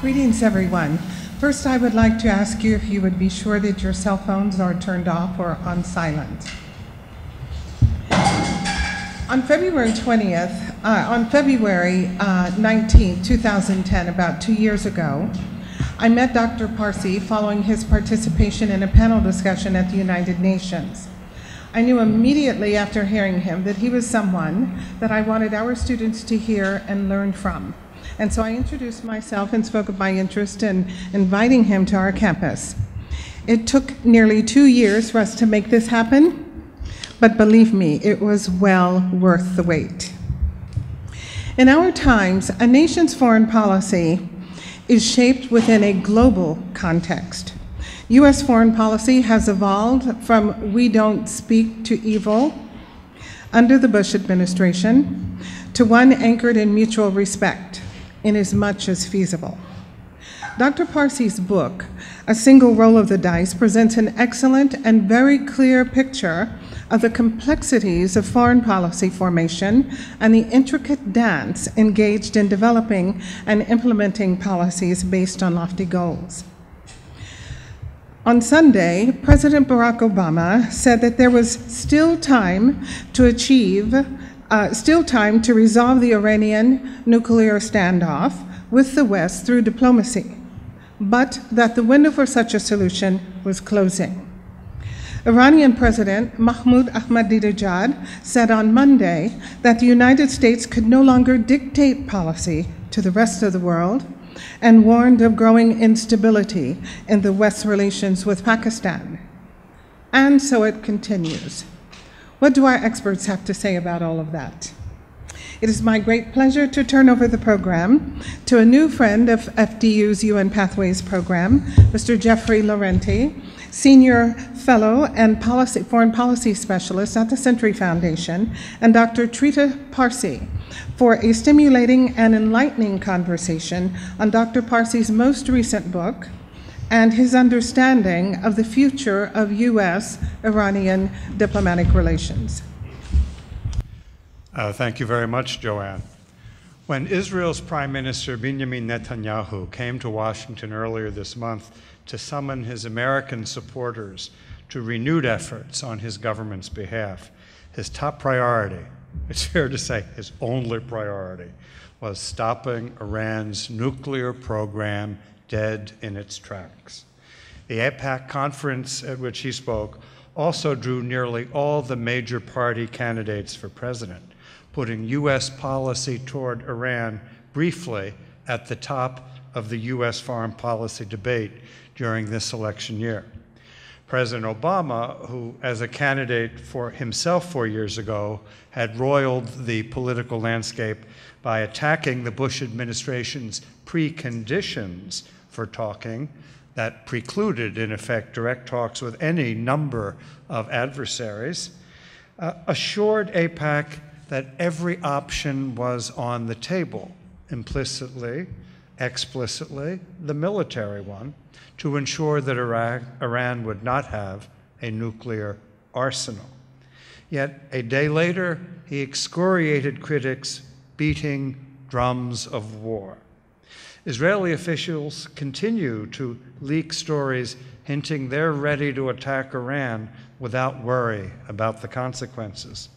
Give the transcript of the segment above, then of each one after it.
Greetings, everyone. First, I would like to ask you if you would be sure that your cell phones are turned off or on silent. On February 19, 2010, about 2 years ago, I met Dr. Parsi following his participation in a panel discussion at the United Nations. I knew immediately after hearing him that he was someone that I wanted our students to hear and learn from. And so I introduced myself and spoke of my interest in inviting him to our campus. It took nearly 2 years for us to make this happen, but believe me, it was well worth the wait. In our times, a nation's foreign policy is shaped within a global context. U.S. foreign policy has evolved from we don't speak to evil under the Bush administration to one anchored in mutual respect, in as much as feasible. Dr. Parsi's book, A Single Roll of the Dice, presents an excellent and very clear picture of the complexities of foreign policy formation and the intricate dance engaged in developing and implementing policies based on lofty goals. On Sunday, President Barack Obama said that there was still time to resolve the Iranian nuclear standoff with the West through diplomacy, but that the window for such a solution was closing. Iranian President Mahmoud Ahmadinejad said on Monday that the United States could no longer dictate policy to the rest of the world and warned of growing instability in the West's relations with Pakistan. And so it continues. What do our experts have to say about all of that? It is my great pleasure to turn over the program to a new friend of FDU's UN Pathways program, Mr. Jeffrey Laurenti, Senior Fellow and Foreign Policy Specialist at the Century Foundation, and Dr. Trita Parsi, for a stimulating and enlightening conversation on Dr. Parsi's most recent book and his understanding of the future of U.S.-Iranian diplomatic relations. Thank you very much, Joanne. When Israel's Prime Minister Benjamin Netanyahu came to Washington earlier this month to summon his American supporters to renewed efforts on his government's behalf, his top priority, it's fair to say his only priority, was stopping Iran's nuclear program dead in its tracks. The AIPAC conference at which he spoke also drew nearly all the major party candidates for president, putting U.S. policy toward Iran briefly at the top of the U.S. foreign policy debate during this election year. President Obama, who as a candidate for himself 4 years ago had roiled the political landscape by attacking the Bush administration's preconditions for talking that precluded, in effect, direct talks with any number of adversaries, assured AIPAC that every option was on the table, implicitly, explicitly, the military one, to ensure that Iran would not have a nuclear arsenal. Yet a day later, he excoriated critics, beating drums of war. Israeli officials continue to leak stories hinting they're ready to attack Iran without worry about the consequences.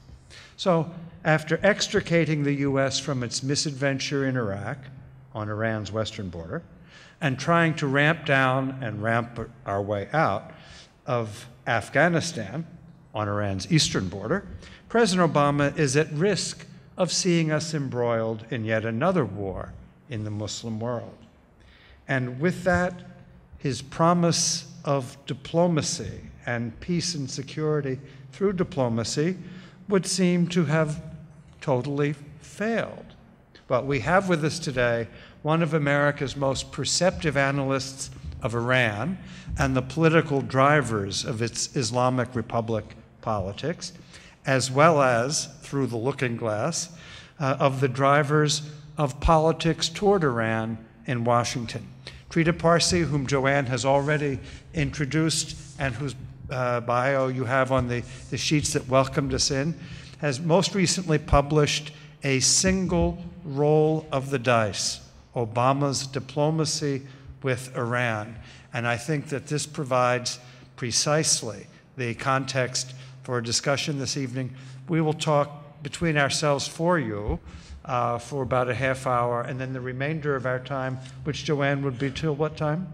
So, after extricating the U.S. from its misadventure in Iraq, on Iran's western border, and trying to ramp down and ramp our way out of Afghanistan, on Iran's eastern border, President Obama is at risk of seeing us embroiled in yet another war in the Muslim world. And with that, his promise of diplomacy and peace and security through diplomacy would seem to have totally failed. But we have with us today one of America's most perceptive analysts of Iran and the political drivers of its Islamic Republic politics, as well as, through the looking glass, of the drivers of politics toward Iran in Washington. Trita Parsi, whom Joanne has already introduced and whose bio you have on the sheets that welcomed us in, has most recently published A Single Roll of the Dice, Obama's diplomacy with Iran. And I think that this provides precisely the context for a discussion this evening. We will talk between ourselves for you for about a half hour, and then the remainder of our time, which Joanne would be till what time?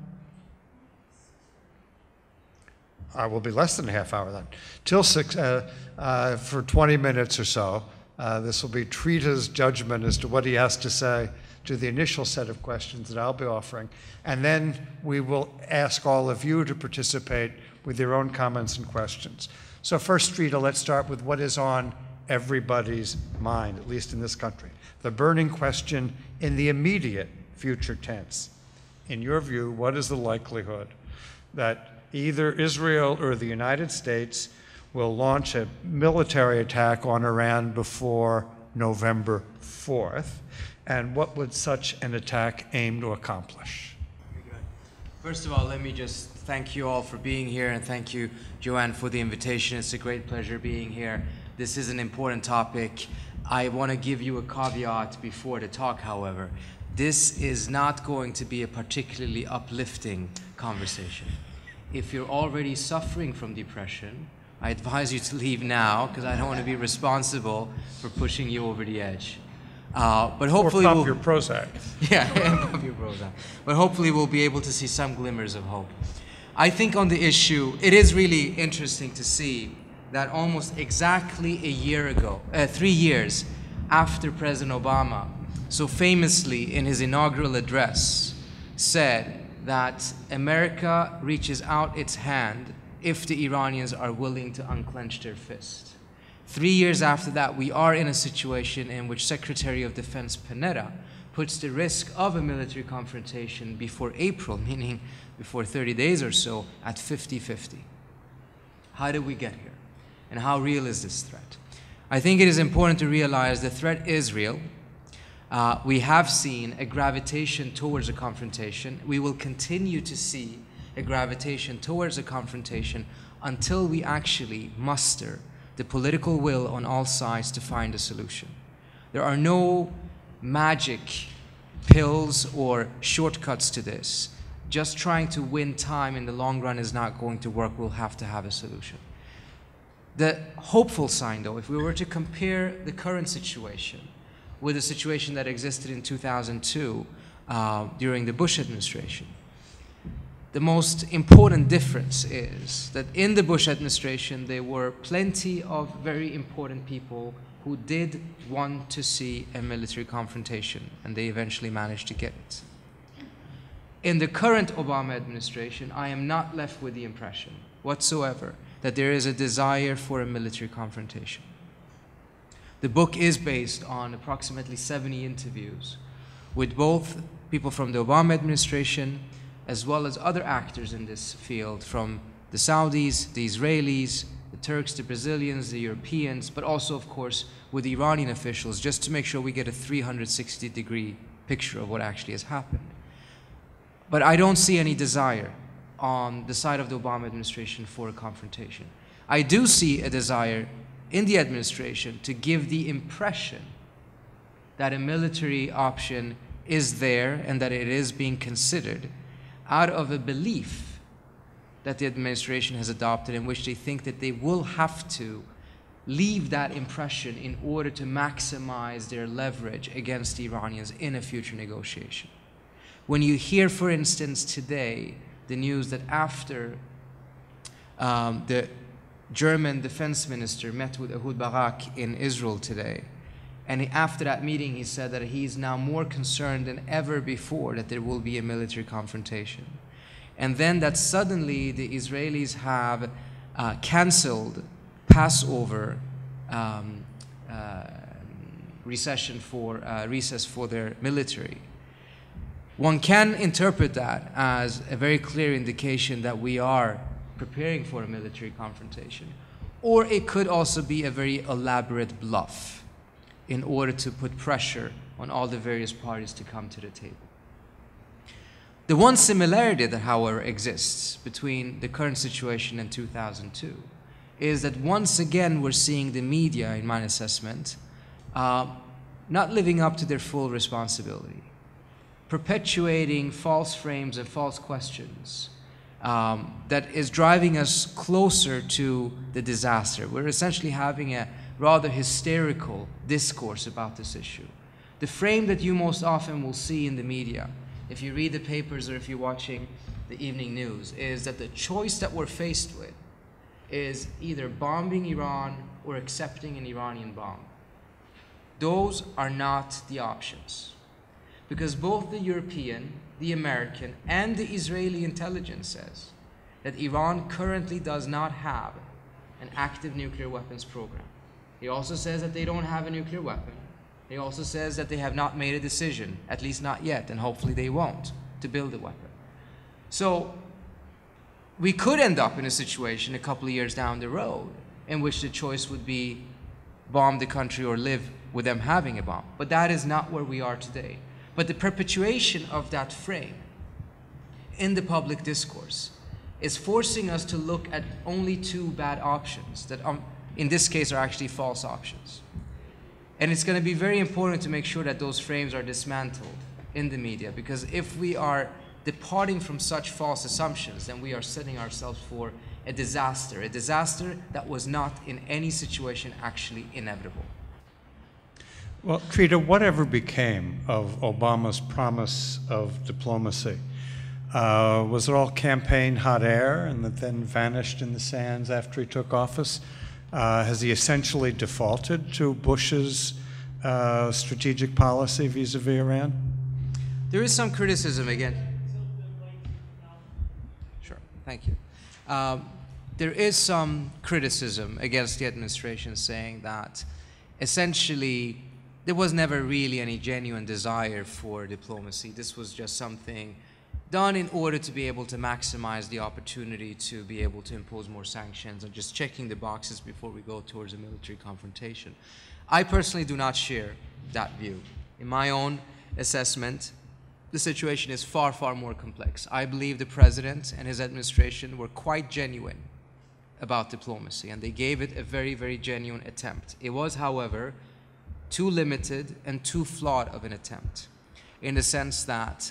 Will be less than a half hour then. Till 6, for 20 minutes or so. This will be Trita's judgment as to what he has to say to the initial set of questions that I'll be offering. And then we will ask all of you to participate with your own comments and questions. So first, Trita, let's start with what is on everybody's mind, at least in this country. The burning question in the immediate future tense. In your view, what is the likelihood that either Israel or the United States will launch a military attack on Iran before November 4th? And what would such an attack aim to accomplish? Very good. First of all, let me just thank you all for being here, and thank you, Joanne, for the invitation. It's a great pleasure being here. This is an important topic. I want to give you a caveat before the talk, however. This is not going to be a particularly uplifting conversation. If you're already suffering from depression, I advise you to leave now, because I don't want to be responsible for pushing you over the edge. But hopefully or pop your Prozac. Yeah, and pop your Prozac. But hopefully we'll be able to see some glimmers of hope. I think on the issue, it is really interesting to see that almost exactly a year ago, 3 years after President Obama so famously in his inaugural address said that America reaches out its hand if the Iranians are willing to unclench their fist. 3 years after that, we are in a situation in which Secretary of Defense Panetta puts the risk of a military confrontation before April, meaning before 30 days or so, at 50-50. How did we get here? And how real is this threat? I think it is important to realize the threat is real. We have seen a gravitation towards a confrontation. We will continue to see a gravitation towards a confrontation until we actually muster the political will on all sides to find a solution. There are no magic pills or shortcuts to this. Just trying to win time in the long run is not going to work. We'll have to have a solution. The hopeful sign, though, if we were to compare the current situation with the situation that existed in 2002 during the Bush administration, the most important difference is that in the Bush administration, there were plenty of very important people who did want to see a military confrontation, and they eventually managed to get it. In the current Obama administration, I am not left with the impression whatsoever that there is a desire for a military confrontation. The book is based on approximately 70 interviews with both people from the Obama administration as well as other actors in this field, from the Saudis, the Israelis, the Turks, the Brazilians, the Europeans, but also, of course, with the Iranian officials, just to make sure we get a 360-degree picture of what actually has happened. But I don't see any desire on the side of the Obama administration for a confrontation. I do see a desire in the administration to give the impression that a military option is there and that it is being considered out of a belief that the administration has adopted, in which they think that they will have to leave that impression in order to maximize their leverage against the Iranians in a future negotiation. When you hear, for instance, today, the news that after the German defense minister met with Ehud Barak in Israel today, and after that meeting he said that he's now more concerned than ever before that there will be a military confrontation. And then that suddenly the Israelis have canceled Passover recess for their military. One can interpret that as a very clear indication that we are preparing for a military confrontation. Or it could also be a very elaborate bluff in order to put pressure on all the various parties to come to the table. The one similarity that, however, exists between the current situation and 2002 is that once again we're seeing the media, in my assessment, not living up to their full responsibility. perpetuating false frames and false questions that is driving us closer to the disaster. We're essentially having a rather hysterical discourse about this issue. The frame that you most often will see in the media, if you read the papers or if you're watching the evening news, is that the choice that we're faced with is either bombing Iran or accepting an Iranian bomb. Those are not the options, because both the European, the American, and the Israeli intelligence says that Iran currently does not have an active nuclear weapons program. He also says that they don't have a nuclear weapon. He also says that they have not made a decision, at least not yet, and hopefully they won't, to build a weapon. So we could end up in a situation a couple of years down the road in which the choice would be bomb the country or live with them having a bomb. But that is not where we are today. But the perpetuation of that frame in the public discourse is forcing us to look at only two bad options that in this case are actually false options. And it's going to be very important to make sure that those frames are dismantled in the media, because if we are departing from such false assumptions, then we are setting ourselves for a disaster that was not in any situation actually inevitable. Well, Trita, whatever became of Obama's promise of diplomacy? Was it all campaign hot air and that then vanished in the sands after he took office? Has he essentially defaulted to Bush's strategic policy vis-a-vis Iran? There is some criticism again. Sure, thank you. There is some criticism against the administration saying that essentially there was never really any genuine desire for diplomacy. This was just something done in order to be able to maximize the opportunity to be able to impose more sanctions and just checking the boxes before we go towards a military confrontation. I personally do not share that view. In my own assessment, the situation is far, far more complex. I believe the president and his administration were quite genuine about diplomacy, and they gave it a very, very genuine attempt. It was, however, too limited and too flawed of an attempt, in the sense that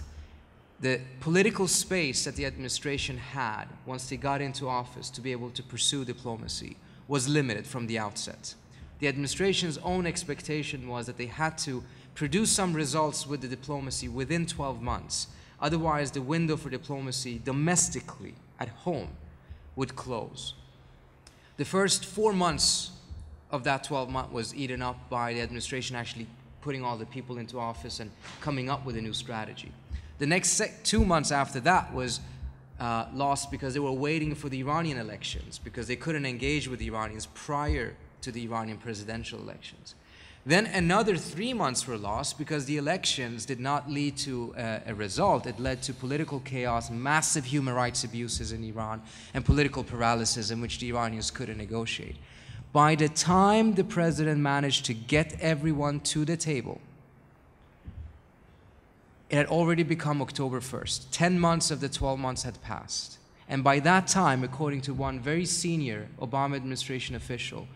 the political space that the administration had once they got into office to be able to pursue diplomacy was limited from the outset. The administration's own expectation was that they had to produce some results with the diplomacy within 12 months. Otherwise, the window for diplomacy domestically at home would close. The first 4 months of that 12 months was eaten up by the administration actually putting all the people into office and coming up with a new strategy. The next 2 months after that was lost because they were waiting for the Iranian elections, because they couldn't engage with the Iranians prior to the Iranian presidential elections. Then another 3 months were lost because the elections did not lead to a result. It led to political chaos, massive human rights abuses in Iran, and political paralysis in which the Iranians couldn't negotiate. By the time the president managed to get everyone to the table, it had already become October 1st. 10 months of the 12 months had passed. And by that time, according to one very senior Obama administration official,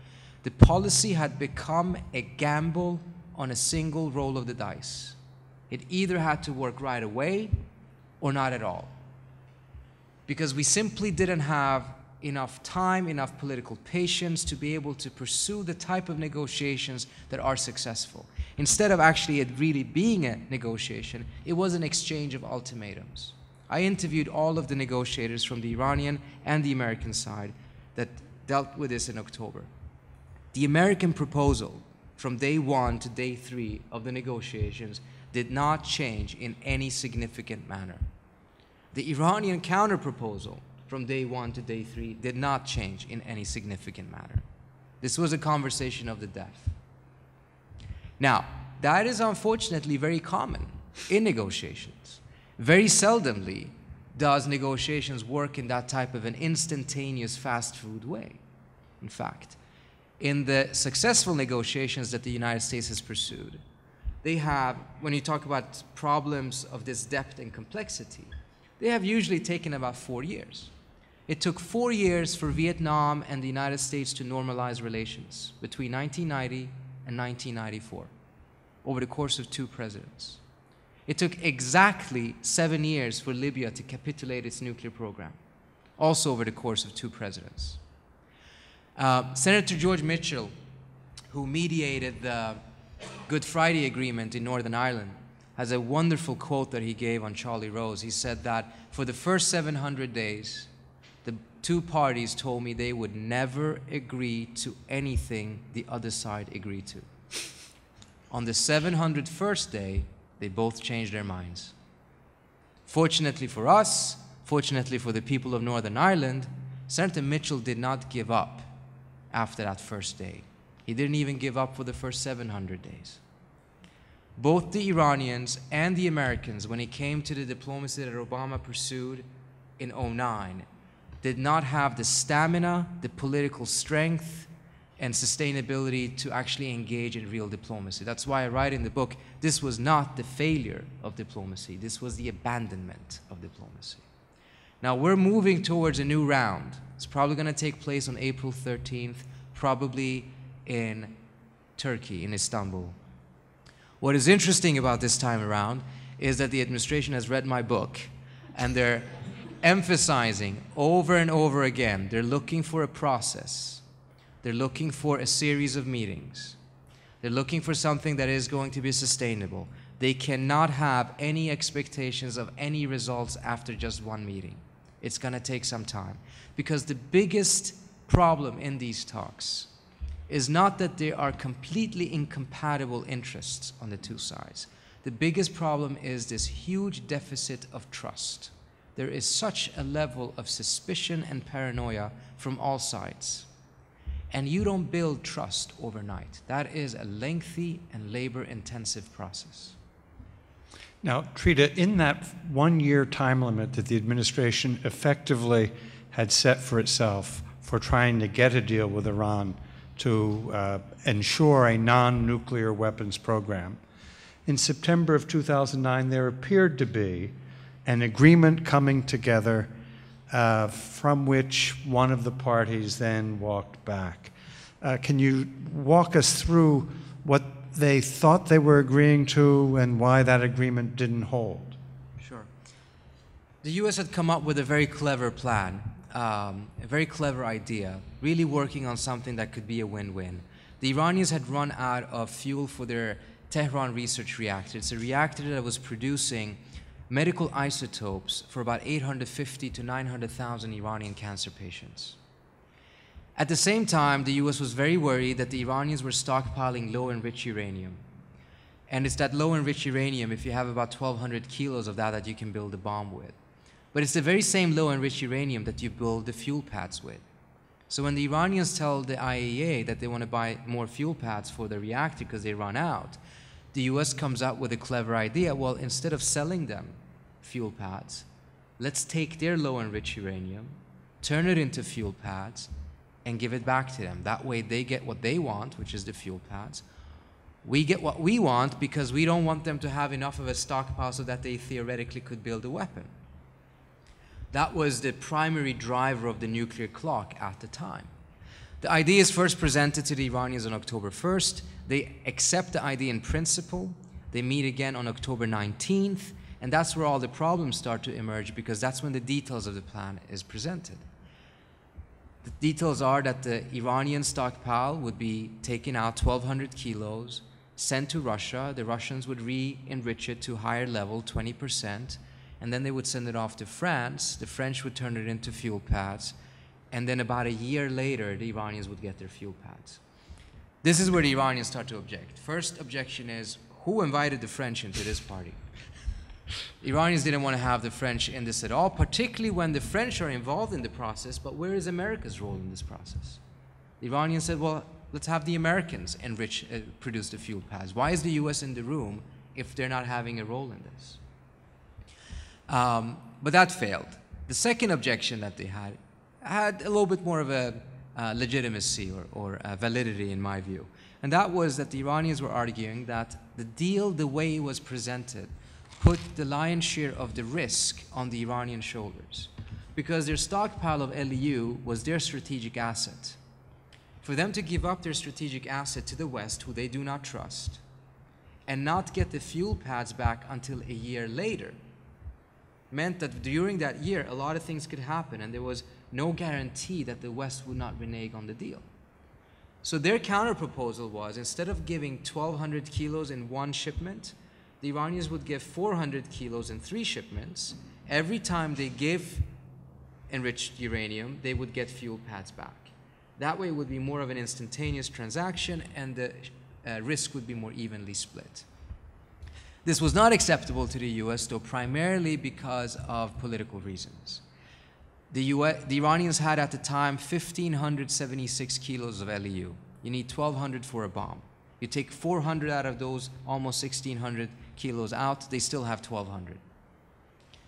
the policy had become a gamble on a single roll of the dice. It either had to work right away or not at all. Because we simply didn't have enough time, enough political patience to be able to pursue the type of negotiations that are successful. Instead of actually it really being a negotiation, it was an exchange of ultimatums. I interviewed all of the negotiators from the Iranian and the American side that dealt with this in October. The American proposal from day 1 to day 3 of the negotiations did not change in any significant manner. The Iranian counter-proposal from day 1 to day 3 did not change in any significant manner. This was a conversation of the death. Now, that is unfortunately very common in negotiations. Very seldomly does negotiations work in that type of an instantaneous fast food way. In fact, in the successful negotiations that the United States has pursued, they have, when you talk about problems of this depth and complexity, they have usually taken about 4 years. It took 4 years for Vietnam and the United States to normalize relations between 1990 and 1994, over the course of 2 presidents. It took exactly 7 years for Libya to capitulate its nuclear program, also over the course of 2 presidents. Senator George Mitchell, who mediated the Good Friday Agreement in Northern Ireland, has a wonderful quote that he gave on Charlie Rose. He said that for the first 700 days, the 2 parties told me they would never agree to anything the other side agreed to. On the 701st day, they both changed their minds. Fortunately for us, fortunately for the people of Northern Ireland, Senator Mitchell did not give up after that first day. He didn't even give up for the first 700 days. Both the Iranians and the Americans, when it came to the diplomacy that Obama pursued in 2009, did not have the stamina, the political strength, and sustainability to actually engage in real diplomacy. That's why I write in the book, this was not the failure of diplomacy, this was the abandonment of diplomacy. Now we're moving towards a new round. It's probably going to take place on April 13th, probably in Turkey, in Istanbul. What is interesting about this time around is that the administration has read my book, and they're emphasizing over and over again, they're looking for a process. They're looking for a series of meetings. They're looking for something that is going to be sustainable. They cannot have any expectations of any results after just one meeting. It's going to take some time. Because the biggest problem in these talks is not that there are completely incompatible interests on the 2 sides. The biggest problem is this huge deficit of trust. There is such a level of suspicion and paranoia from all sides. And you don't build trust overnight. That is a lengthy and labor-intensive process. Now, Trita, in that 1-year time limit that the administration effectively had set for itself for trying to get a deal with Iran to ensure a non-nuclear weapons program, in September of 2009, there appeared to be an agreement coming together from which one of the parties then walked back. Can you walk us through what they thought they were agreeing to and why that agreement didn't hold? Sure. The U.S. had come up with a very clever plan, a very clever idea, really working on something that could be a win-win. The Iranians had run out of fuel for their Tehran research reactor. It's a reactor that was producing medical isotopes for about 850 to 900,000 Iranian cancer patients. At the same time, the US was very worried that the Iranians were stockpiling low-enriched uranium. And it's that low-enriched uranium, if you have about 1,200 kilos of that you can build a bomb with. But it's the very same low-enriched uranium that you build the fuel pads with. So when the Iranians tell the IAEA that they want to buy more fuel pads for the reactor because they run out, the US comes up with a clever idea. Well, instead of selling them fuel pads, let's take their low-enriched uranium, turn it into fuel pads, and give it back to them. That way they get what they want, which is the fuel pads. We get what we want because we don't want them to have enough of a stockpile so that they theoretically could build a weapon. That was the primary driver of the nuclear clock at the time. The idea is first presented to the Iranians on October 1st. They accept the idea in principle. They meet again on October 19th. And that's where all the problems start to emerge because that's when the details of the plan is presented. The details are that the Iranian stockpile would be taken out 1,200 kilos, sent to Russia. The Russians would re-enrich it to higher level, 20%, and then they would send it off to France. The French would turn it into fuel pads, and then about a year later, the Iranians would get their fuel pads. This is where the Iranians start to object. First objection is, who invited the French into this party? The Iranians didn't want to have the French in this at all, particularly when the French are involved in the process, but where is America's role in this process? The Iranians said, well, let's have the Americans produce the fuel pads. Why is the US in the room if they're not having a role in this? But that failed. The second objection that they had a little bit more of a legitimacy or validity in my view. And that was that the Iranians were arguing that the deal, the way it was presented, put the lion's share of the risk on the Iranian shoulders because their stockpile of LEU was their strategic asset. For them to give up their strategic asset to the West, who they do not trust, and not get the fuel pads back until a year later meant that during that year, a lot of things could happen, and there was no guarantee that the West would not renege on the deal. So their counterproposal was, instead of giving 1,200 kilos in one shipment, the Iranians would give 400 kilos in 3 shipments. Every time they give enriched uranium, they would get fuel pads back. That way it would be more of an instantaneous transaction, and the risk would be more evenly split. This was not acceptable to the US, though primarily because of political reasons. The Iranians had at the time 1,576 kilos of LEU. You need 1,200 for a bomb. You take 400 out of those almost 1,600 kilos out, they still have 1,200.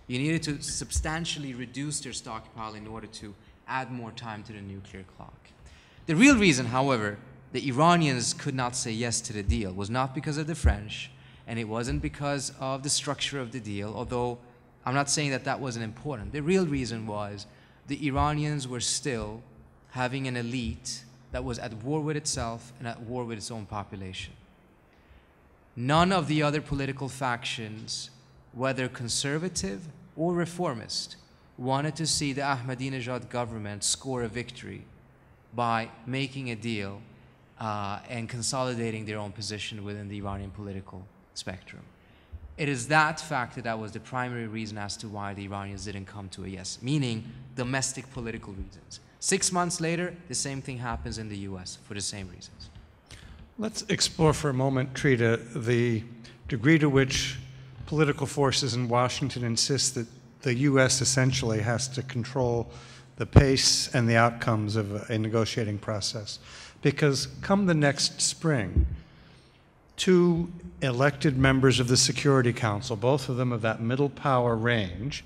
You needed to substantially reduce their stockpile in order to add more time to the nuclear clock. The real reason, however, the Iranians could not say yes to the deal was not because of the French, and it wasn't because of the structure of the deal, although I'm not saying that that wasn't important. The real reason was the Iranians were still having an elite that was at war with itself and at war with its own population. None of the other political factions, whether conservative or reformist, wanted to see the Ahmadinejad government score a victory by making a deal and consolidating their own position within the Iranian political spectrum. It is that factor that was the primary reason as to why the Iranians didn't come to a yes, meaning domestic political reasons. 6 months later, the same thing happens in the US for the same reasons. Let's explore for a moment, Trita, the degree to which political forces in Washington insist that the US essentially has to control the pace and the outcomes of a negotiating process. Because come the next spring, 2 elected members of the Security Council, both of them of that middle power range,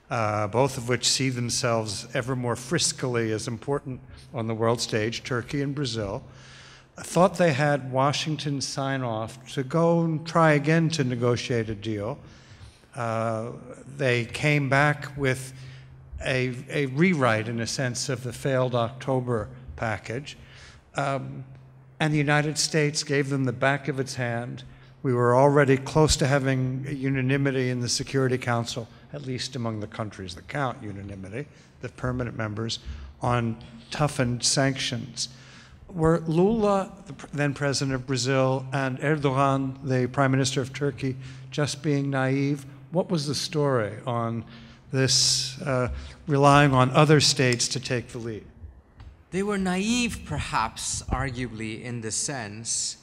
both of which see themselves ever more friskily as important on the world stage, Turkey and Brazil, thought they had Washington sign off to go and try again to negotiate a deal. They came back with a rewrite, in a sense, of the failed October package. And the United States gave them the back of its hand. We were already close to having unanimity in the Security Council, at least among the countries that count unanimity, the permanent members, on toughened sanctions. Were Lula, the then president of Brazil, and Erdogan, the prime minister of Turkey, just being naive? What was the story on this relying on other states to take the lead? They were naive, perhaps, arguably, in the sense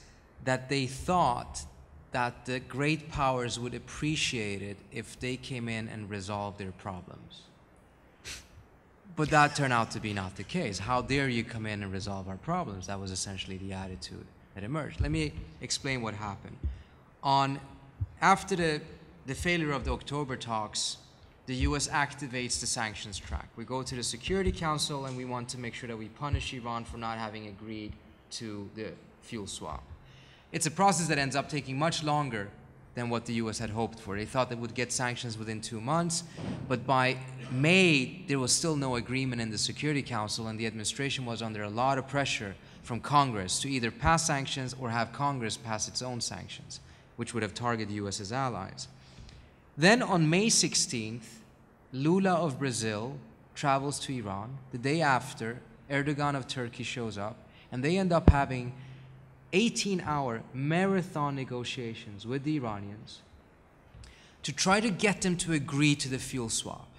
that they thought that the great powers would appreciate it if they came in and resolved their problems. But that turned out to be not the case. How dare you come in and resolve our problems? That was essentially the attitude that emerged. Let me explain what happened. After the failure of the October talks, the US activates the sanctions track. We go to the Security Council and we want to make sure that we punish Iran for not having agreed to the fuel swap. It's a process that ends up taking much longer than what the US had hoped for. They thought they would get sanctions within 2 months, but by May, there was still no agreement in the Security Council, and the administration was under a lot of pressure from Congress to either pass sanctions or have Congress pass its own sanctions, which would have targeted the US's allies. Then on May 16th, Lula of Brazil travels to Iran. The day after, Erdogan of Turkey shows up, and they end up having 18-hour marathon negotiations with the Iranians to try to get them to agree to the fuel swap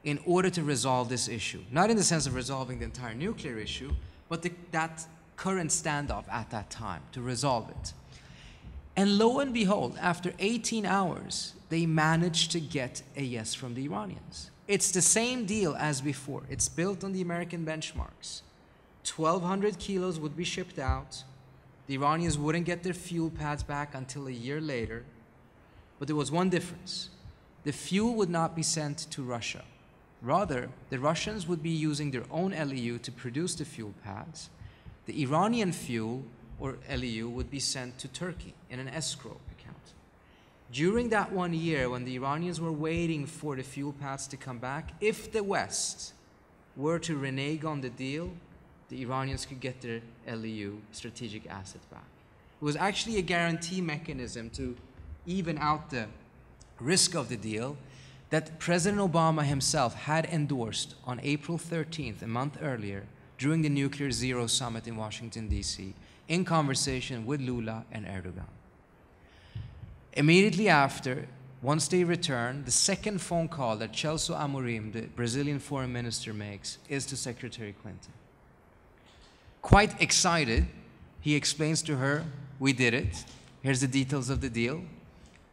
in order to resolve this issue. Not in the sense of resolving the entire nuclear issue, but that current standoff at that time, to resolve it. And lo and behold, after 18 hours, they managed to get a yes from the Iranians. It's the same deal as before. It's built on the American benchmarks. 1,200 kilos would be shipped out. The Iranians wouldn't get their fuel pads back until a year later. But there was one difference. The fuel would not be sent to Russia. Rather, the Russians would be using their own LEU to produce the fuel pads. The Iranian fuel, or LEU, would be sent to Turkey in an escrow account. During that 1 year, when the Iranians were waiting for the fuel pads to come back, if the West were to renege on the deal, the Iranians could get their LEU strategic asset back. It was actually a guarantee mechanism to even out the risk of the deal that President Obama himself had endorsed on April 13th, a month earlier, during the Nuclear Zero Summit in Washington, D.C., in conversation with Lula and Erdogan. Immediately after, once they return, the second phone call that Celso Amorim, the Brazilian foreign minister, makes is to Secretary Clinton. Quite excited, he explains to her, we did it. Here's the details of the deal.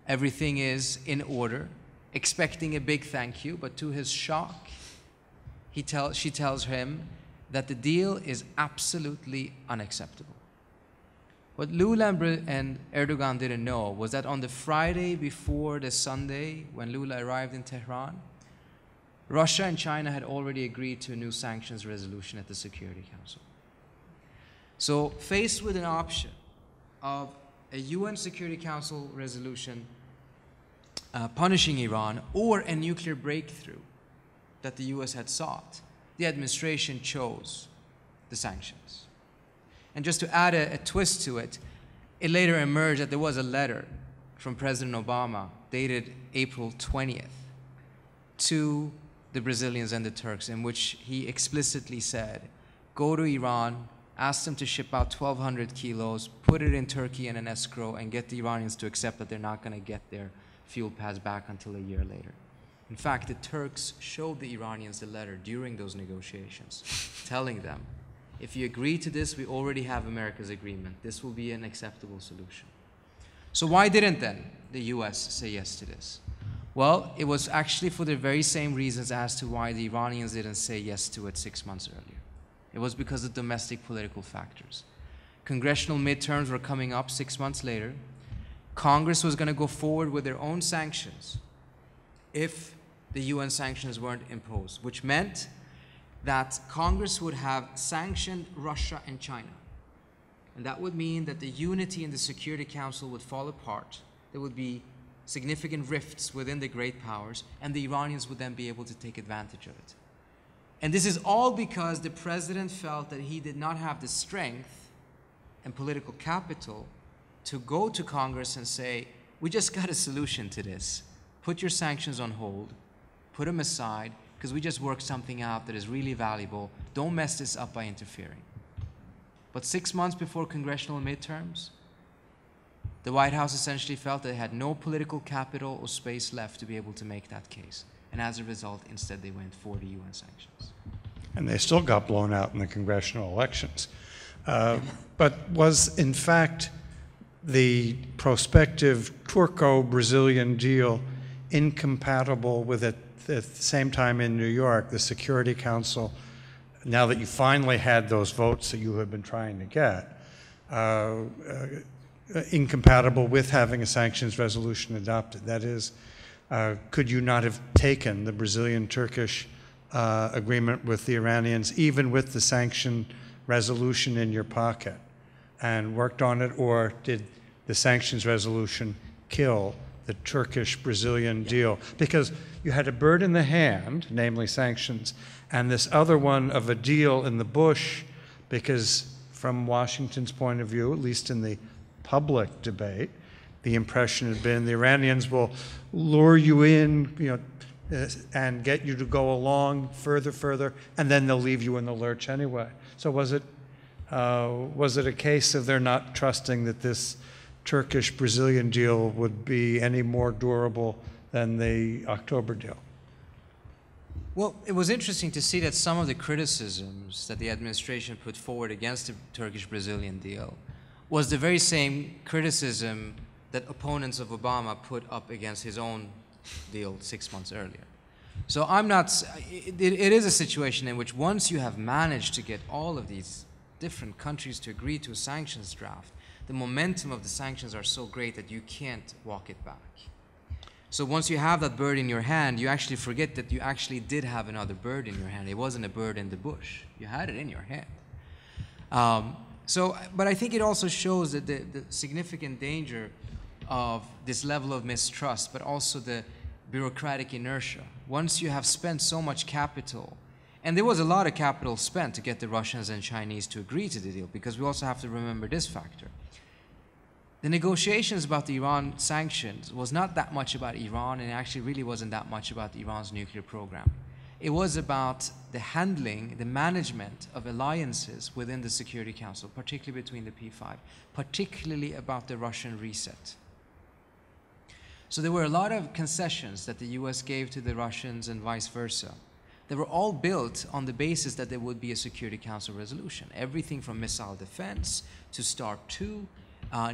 Everything is in order, expecting a big thank you, but to his shock, she tells him that the deal is absolutely unacceptable. What Lula and Erdogan didn't know was that on the Friday before the Sunday, when Lula arrived in Tehran, Russia and China had already agreed to a new sanctions resolution at the Security Council. So, faced with an option of a UN Security Council resolution punishing Iran or a nuclear breakthrough that the US had sought, the administration chose the sanctions. And just to add a twist to it, it later emerged that there was a letter from President Obama dated April 20th to the Brazilians and the Turks in which he explicitly said, go to Iran, ask them to ship out 1,200 kilos, put it in Turkey in an escrow, and get the Iranians to accept that they're not going to get their fuel pads back until a year later. In fact, the Turks showed the Iranians the letter during those negotiations, telling them, if you agree to this, we already have America's agreement. This will be an acceptable solution. So why didn't then the US say yes to this? Well, it was actually for the very same reasons as to why the Iranians didn't say yes to it 6 months earlier. It was because of domestic political factors. Congressional midterms were coming up 6 months later. Congress was going to go forward with their own sanctions if the UN sanctions weren't imposed, which meant that Congress would have sanctioned Russia and China. And that would mean that the unity in the Security Council would fall apart. There would be significant rifts within the great powers, and the Iranians would then be able to take advantage of it. And this is all because the president felt that he did not have the strength and political capital to go to Congress and say, we just got a solution to this. Put your sanctions on hold, put them aside, because we just worked something out that is really valuable. Don't mess this up by interfering. But 6 months before congressional midterms, the White House essentially felt that it had no political capital or space left to be able to make that case. And as a result, instead they went for the UN sanctions. And they still got blown out in the congressional elections. But was, in fact, the prospective Turco-Brazilian deal incompatible with at the same time in New York, the Security Council, now that you finally had those votes that you had been trying to get, incompatible with having a sanctions resolution adopted? That is, could you not have taken the Brazilian-Turkish agreement with the Iranians, even with the sanction resolution in your pocket, and worked on it, or did the sanctions resolution kill the Turkish-Brazilian deal? Because you had a bird in the hand, namely sanctions, and this other one of a deal in the bush, because from Washington's point of view, at least in the public debate, the impression had been the Iranians will lure you in, and get you to go along further, and then they'll leave you in the lurch anyway. So was it a case of they're not trusting that this Turkish-Brazilian deal would be any more durable than the October deal? Well, it was interesting to see that some of the criticisms that the administration put forward against the Turkish-Brazilian deal was the very same criticism that opponents of Obama put up against his own deal 6 months earlier. So it is a situation in which once you have managed to get all of these different countries to agree to a sanctions draft, the momentum of the sanctions are so great that you can't walk it back. So once you have that bird in your hand, you actually forget that you actually did have another bird in your hand. It wasn't a bird in the bush. You had it in your hand. But I think it also shows that the significant danger of this level of mistrust, but also the bureaucratic inertia. Once you have spent so much capital, and there was a lot of capital spent to get the Russians and Chinese to agree to the deal, because we also have to remember this factor. the negotiations about the Iran sanctions was not that much about Iran, and it actually really wasn't that much about Iran's nuclear program. It was about the handling, the management of alliances within the Security Council, particularly between the P5, particularly about the Russian reset. So there were a lot of concessions that the US gave to the Russians and vice versa. They were all built on the basis that there would be a Security Council resolution. Everything from missile defense to START 2,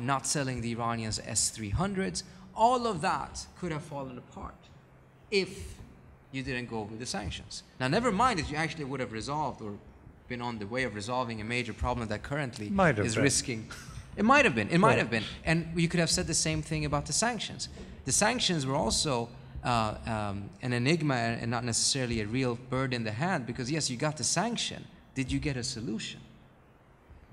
not selling the Iranians S-300s, all of that could have fallen apart if you didn't go with the sanctions. Now, never mind that you actually would have resolved or been on the way of resolving a major problem that currently is risking. It might have been. It might have been. And you could have said the same thing about the sanctions. The sanctions were also an enigma and not necessarily a real bird in the hand, because yes, you got the sanction. Did you get a solution?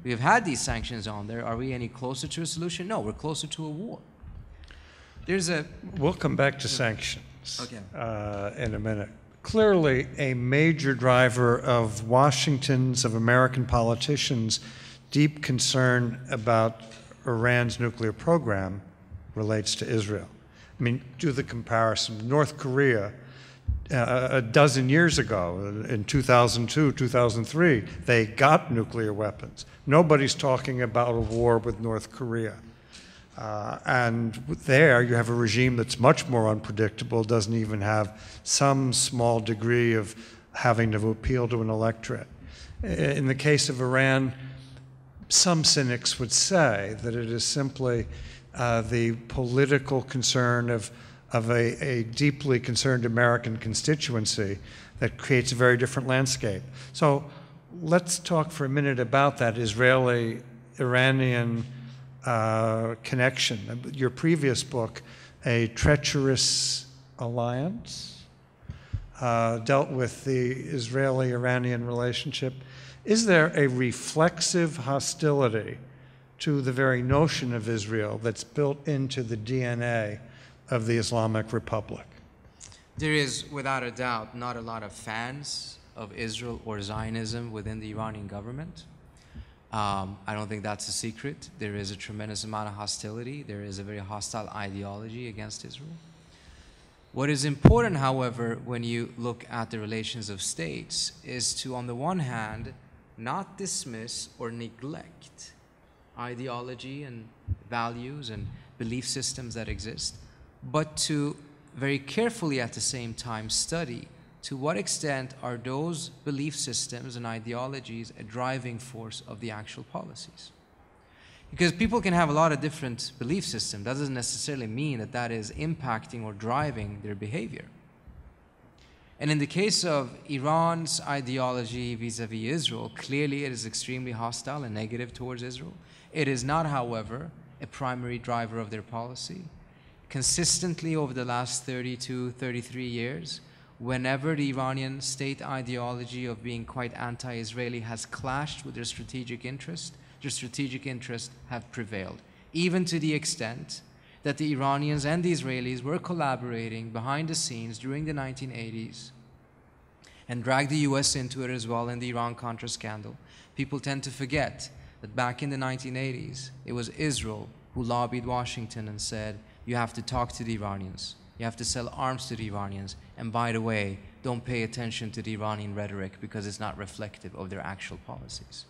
We have had these sanctions on there. Are we any closer to a solution? No, we're closer to a war. We'll come back to sanctions Okay. In a minute. Clearly, a major driver of Washington's, of American politicians' deep concern about Iran's nuclear program relates to Israel. I mean, do the comparison. North Korea, a dozen years ago, in 2002, 2003, they got nuclear weapons. Nobody's talking about a war with North Korea. And there you have a regime that's much more unpredictable, doesn't even have some small degree of having to appeal to an electorate. In the case of Iran, some cynics would say that it is simply the political concern of a deeply concerned American constituency that creates a very different landscape. So let's talk for a minute about that Israeli-Iranian connection. Your previous book, A Treacherous Alliance, dealt with the Israeli-Iranian relationship. Is there a reflexive hostility to the very notion of Israel that's built into the DNA of the Islamic Republic? There is, without a doubt, not a lot of fans of Israel or Zionism within the Iranian government. I don't think that's a secret. There is a tremendous amount of hostility. There is a very hostile ideology against Israel. What is important, however, when you look at the relations of states, is to, on the one hand, not dismiss or neglect ideology and values and belief systems that exist, but to very carefully at the same time study to what extent are those belief systems and ideologies a driving force of the actual policies. Because people can have a lot of different belief systems. That doesn't necessarily mean that that is impacting or driving their behavior. And in the case of Iran's ideology vis-a-vis Israel, clearly it is extremely hostile and negative towards Israel. It is not, however, a primary driver of their policy. Consistently over the last 32, 33 years, whenever the Iranian state ideology of being quite anti-Israeli has clashed with their strategic interests have prevailed, even to the extent that the Iranians and the Israelis were collaborating behind the scenes during the 1980s and dragged the US into it as well in the Iran-Contra scandal. People tend to forget that back in the 1980s, it was Israel who lobbied Washington and said, you have to talk to the Iranians. You have to sell arms to the Iranians. And by the way, don't pay attention to the Iranian rhetoric because it's not reflective of their actual policies.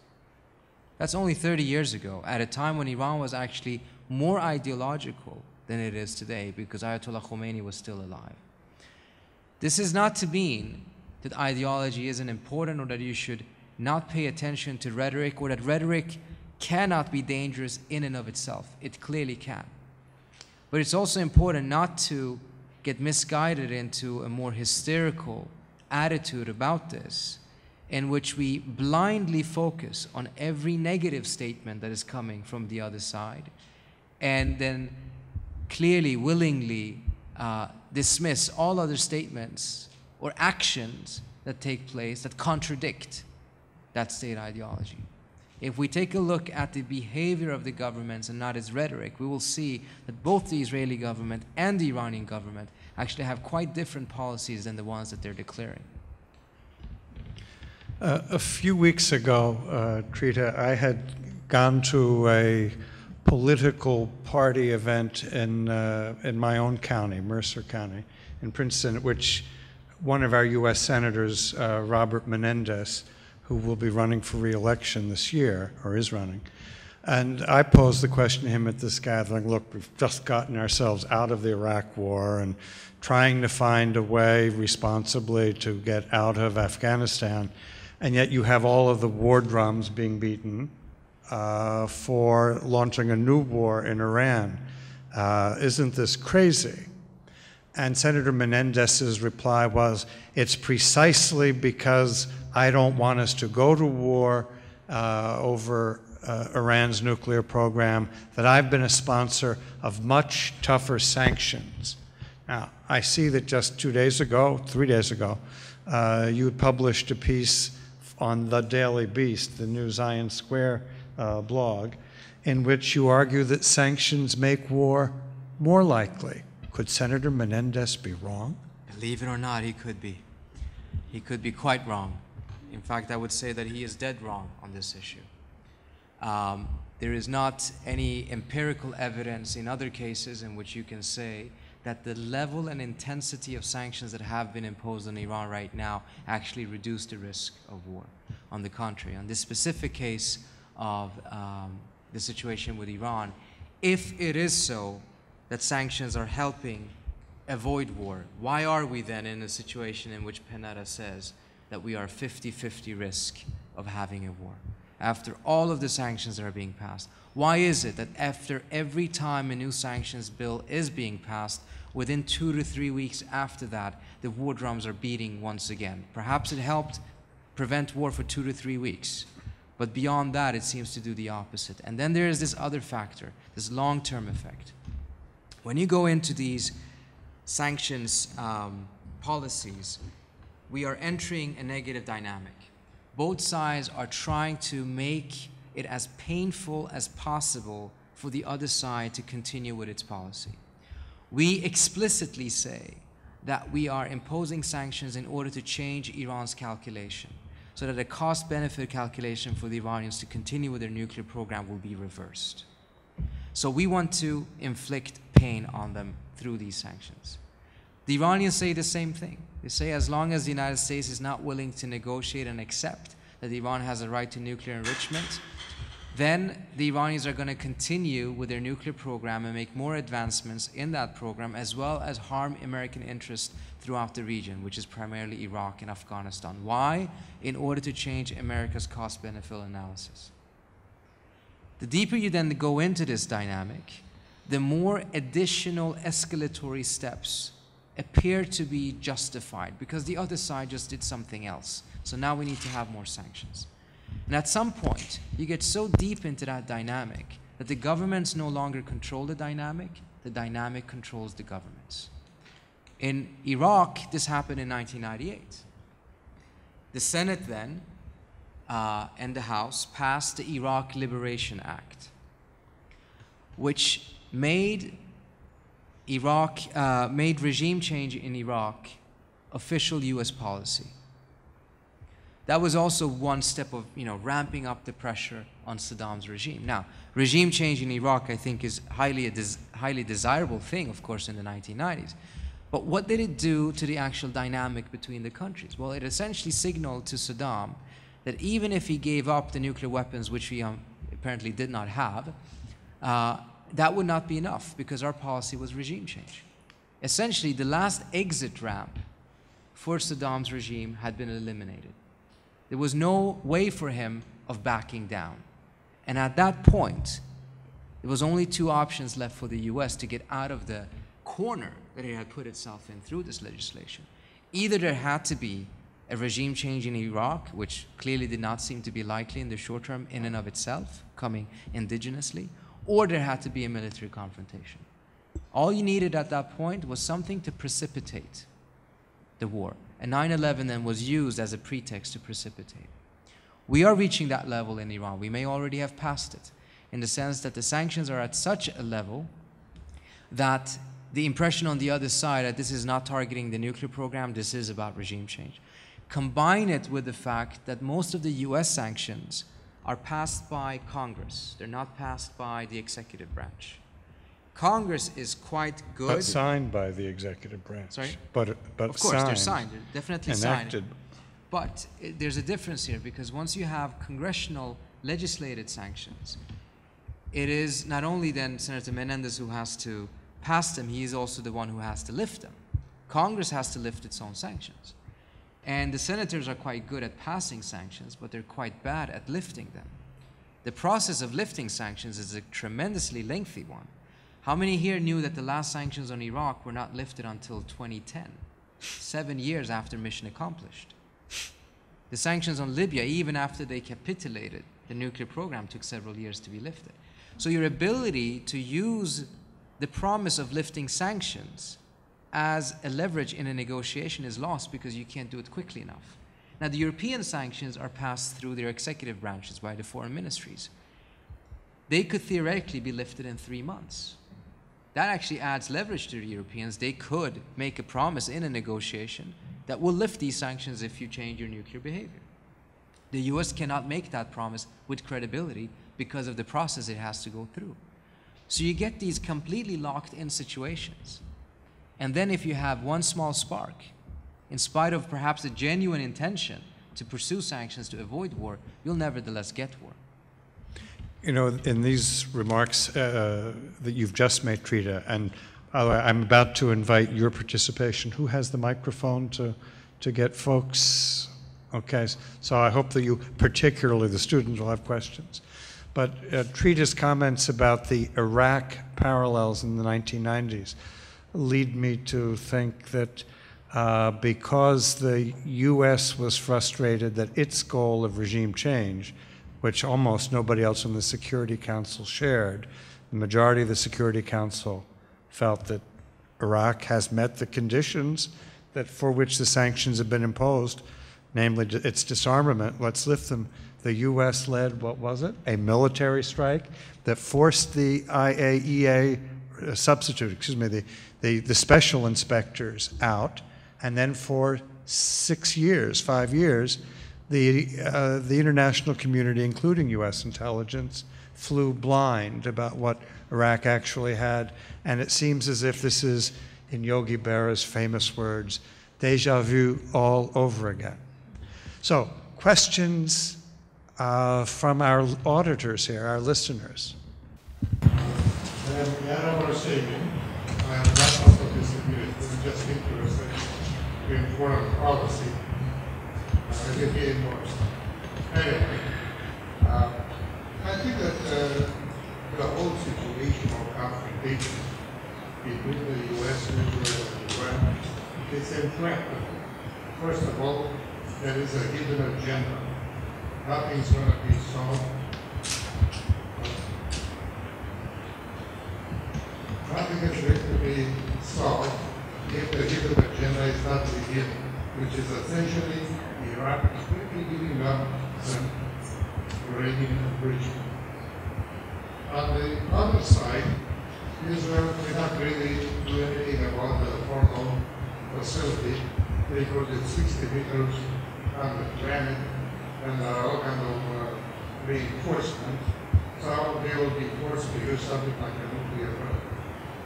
That's only 30 years ago, at a time when Iran was actually more ideological than it is today because Ayatollah Khomeini was still alive. This is not to mean that ideology isn't important or that you should not pay attention to rhetoric or that rhetoric cannot be dangerous in and of itself. It clearly can. But it's also important not to get misguided into a more hysterical attitude about this, in which we blindly focus on every negative statement that is coming from the other side, and then clearly, willingly dismiss all other statements or actions that take place that contradict that state ideology. If we take a look at the behavior of the governments and not its rhetoric, we will see that both the Israeli government and the Iranian government actually have quite different policies than the ones that they're declaring. A few weeks ago, Trita, I had gone to a political party event in my own county, Mercer County, in Princeton, at which one of our U.S. senators, Robert Menendez, who will be running for re-election this year, or is running, and I posed the question to him at this gathering, look, we've just gotten ourselves out of the Iraq War and trying to find a way responsibly to get out of Afghanistan, and yet you have all of the war drums being beaten for launching a new war in Iran. Isn't this crazy? And Senator Menendez's reply was, it's precisely because I don't want us to go to war over Iran's nuclear program that I've been a sponsor of much tougher sanctions. Now, I see that just 3 days ago, you published a piece on the Daily Beast, the new Zion Square blog, in which you argue that sanctions make war more likely. Could Senator Menendez be wrong? Believe it or not, he could be. He could be quite wrong. In fact, I would say that he is dead wrong on this issue. There is not any empirical evidence in other cases in which you can say that the level and intensity of sanctions that have been imposed on Iran right now actually reduce the risk of war. On the contrary, on this specific case of the situation with Iran, if it is so that sanctions are helping avoid war, why are we then in a situation in which Panetta says that we are 50-50 risk of having a war? After all of the sanctions that are being passed, why is it that after every time a new sanctions bill is being passed, within 2 to 3 weeks after that, the war drums are beating once again? Perhaps it helped prevent war for 2 to 3 weeks, but beyond that, it seems to do the opposite. And then there is this other factor, this long-term effect. When you go into these sanctions policies, we are entering a negative dynamic. Both sides are trying to make it as painful as possible for the other side to continue with its policy. We explicitly say that we are imposing sanctions in order to change Iran's calculation, so that the cost-benefit calculation for the Iranians to continue with their nuclear program will be reversed. So we want to inflict pain on them through these sanctions. The Iranians say the same thing. They say as long as the United States is not willing to negotiate and accept that Iran has a right to nuclear enrichment, then the Iranians are going to continue with their nuclear program and make more advancements in that program, as well as harm American interests throughout the region, which is primarily Iraq and Afghanistan. Why? In order to change America's cost-benefit analysis. The deeper you then go into this dynamic, the more additional escalatory steps appear to be justified because the other side just did something else. So now we need to have more sanctions. And at some point, you get so deep into that dynamic that the governments no longer control the dynamic controls the governments. In Iraq, this happened in 1998. The Senate then and the House passed the Iraq Liberation Act, which made regime change in Iraq official U.S. policy. That was also one step of ramping up the pressure on Saddam's regime. Now, regime change in Iraq, I think, is highly desirable thing, of course, in the 1990s. But what did it do to the actual dynamic between the countries? Well, it essentially signaled to Saddam that even if he gave up the nuclear weapons, which he apparently did not have, that would not be enough because our policy was regime change. Essentially, the last exit ramp for Saddam's regime had been eliminated. There was no way for him of backing down. And at that point, there was only two options left for the US to get out of the corner that it had put itself in through this legislation. Either there had to be a regime change in Iraq, which clearly did not seem to be likely in the short term in and of itself, coming indigenously, or there had to be a military confrontation. All you needed at that point was something to precipitate the war. And 9/11 then was used as a pretext to precipitate. We are reaching that level in Iran. We may already have passed it, in the sense that the sanctions are at such a level that the impression on the other side that this is not targeting the nuclear program, this is about regime change. Combine it with the fact that most of the US sanctions are passed by Congress. They're not passed by the executive branch. Congress is quite good. But signed by the executive branch. Sorry? But of course, they're signed. They're definitely enacted. signed. But there's a difference here, because once you have congressional legislated sanctions, it is not only then Senator Menendez who has to pass them, he is also the one who has to lift them. Congress has to lift its own sanctions. And the senators are quite good at passing sanctions, but they're quite bad at lifting them. The process of lifting sanctions is a tremendously lengthy one. How many here knew that the last sanctions on Iraq were not lifted until 2010, 7 years after mission accomplished? The sanctions on Libya, even after they capitulated, the nuclear program took several years to be lifted. So your ability to use the promise of lifting sanctions as a leverage in a negotiation is lost because you can't do it quickly enough. Now, the European sanctions are passed through their executive branches by the foreign ministries. They could theoretically be lifted in 3 months. That actually adds leverage to the Europeans. They could make a promise in a negotiation that will lift these sanctions if you change your nuclear behavior. The US cannot make that promise with credibility because of the process it has to go through. So you get these completely locked in situations. And then if you have one small spark, in spite of perhaps a genuine intention to pursue sanctions to avoid war, you'll nevertheless get war. You know, in these remarks that you've just made, Trita, and I'm about to invite your participation. Who has the microphone to get folks? Okay, so I hope that you, particularly the students, will have questions. But Trita's comments about the Iraq parallels in the 1990s lead me to think that because the U.S. was frustrated that its goal of regime change, which almost nobody else in the Security Council shared, the majority of the Security Council felt that Iraq has met the conditions that for which the sanctions have been imposed, namely its disarmament. Let's lift them. The U.S. led, what was it? A military strike that forced the IAEA the special inspectors out, and then for 5 years, the international community, including U.S. intelligence, flew blind about what Iraq actually had. And it seems as if this is, in Yogi Berra's famous words, déjà vu all over again. So, questions from our auditors here, our listeners. I am not also disagreeing. I'm just interested in foreign policy. I did get endorsed. Anyway, I think that the whole situation of confrontation between the U.S. and Iran is intractable. First of all, there is a hidden agenda. Nothing's going to be solved. Nothing is going to be solved if the hidden agenda is not revealed, which is essentially Iraq quickly giving up some uranium enrichment. On the other side, Israel cannot really do anything about the Fordo facility because it's 60 meters on the planet and all kind of reinforcement. So they will be forced to use something like a nuclear weapon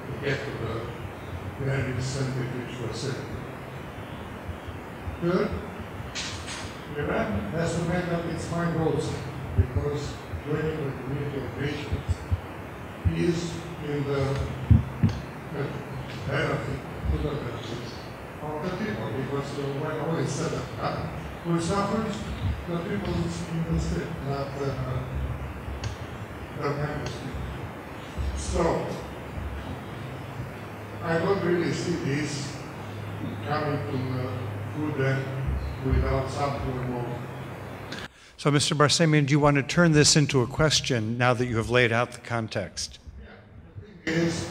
to get to the very centrifuge facility. Third, Iran has to make up its mind also, because joining the community of nations is in the benefit to the benefits of the people, because when all is said and done, who suffers? The people in the state, not the member state. So, I don't really see this coming to the good end without some more. So, Mr. Barsamian, do you want to turn this into a question now that you have laid out the context? Yeah, the thing is,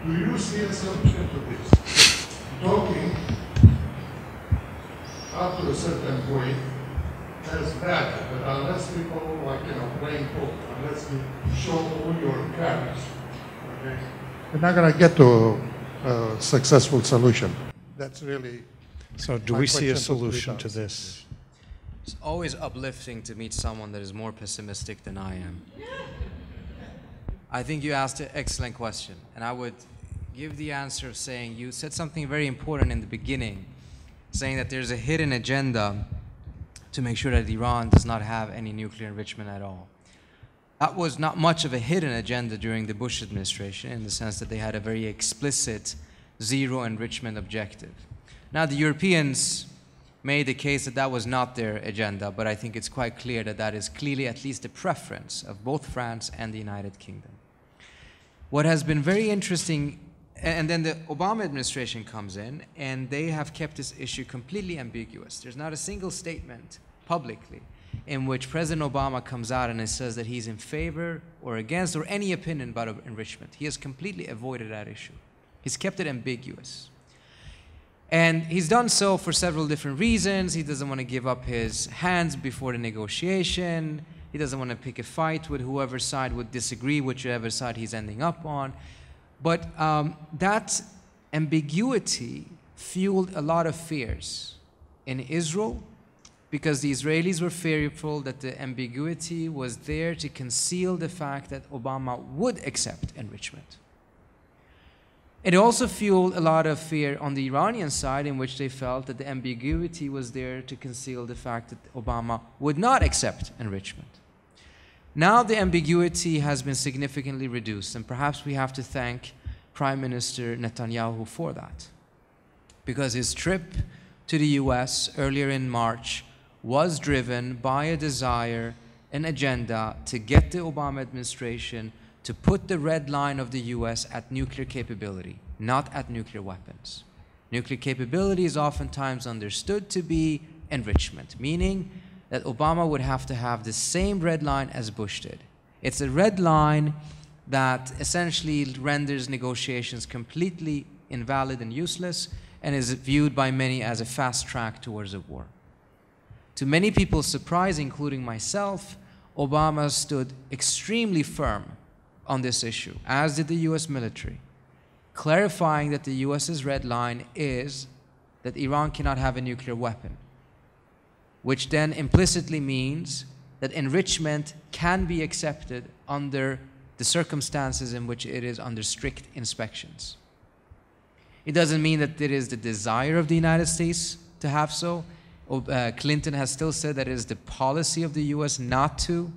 do you see a solution to this? Talking up to a certain point as bad, but unless people playing poker, unless you show all your cards, okay, you're not going to get to a successful solution. That's really. So, do we see a solution to this? It's always uplifting to meet someone that is more pessimistic than I am. I think you asked an excellent question, and I would give the answer of saying, you said something very important in the beginning, saying that there's a hidden agenda to make sure that Iran does not have any nuclear enrichment at all. That was not much of a hidden agenda during the Bush administration, in the sense that they had a very explicit zero enrichment objective. Now, the Europeans made the case that that was not their agenda, but I think it's quite clear that that is clearly at least a preference of both France and the United Kingdom. What has been very interesting, and then the Obama administration comes in, and they have kept this issue completely ambiguous. There's not a single statement publicly in which President Obama comes out and says that he's in favor or against or any opinion about enrichment. He has completely avoided that issue. He's kept it ambiguous. And he's done so for several different reasons. He doesn't want to give up his hands before the negotiation. He doesn't want to pick a fight with whoever side would disagree, whichever side he's ending up on. But that ambiguity fueled a lot of fears in Israel, because the Israelis were fearful that the ambiguity was there to conceal the fact that Obama would accept enrichment. It also fueled a lot of fear on the Iranian side, in which they felt that the ambiguity was there to conceal the fact that Obama would not accept enrichment. Now the ambiguity has been significantly reduced, and perhaps we have to thank Prime Minister Netanyahu for that, because his trip to the US earlier in March was driven by a desire, an agenda to get the Obama administration to put the red line of the US at nuclear capability, not at nuclear weapons. Nuclear capability is oftentimes understood to be enrichment, meaning that Obama would have to have the same red line as Bush did. It's a red line that essentially renders negotiations completely invalid and useless, and is viewed by many as a fast track towards a war. To many people's surprise, including myself, Obama stood extremely firm on this issue, as did the US military, clarifying that the US's red line is that Iran cannot have a nuclear weapon, which then implicitly means that enrichment can be accepted under the circumstances in which it is under strict inspections. It doesn't mean that it is the desire of the United States to have so. Clinton has still said that it is the policy of the US not to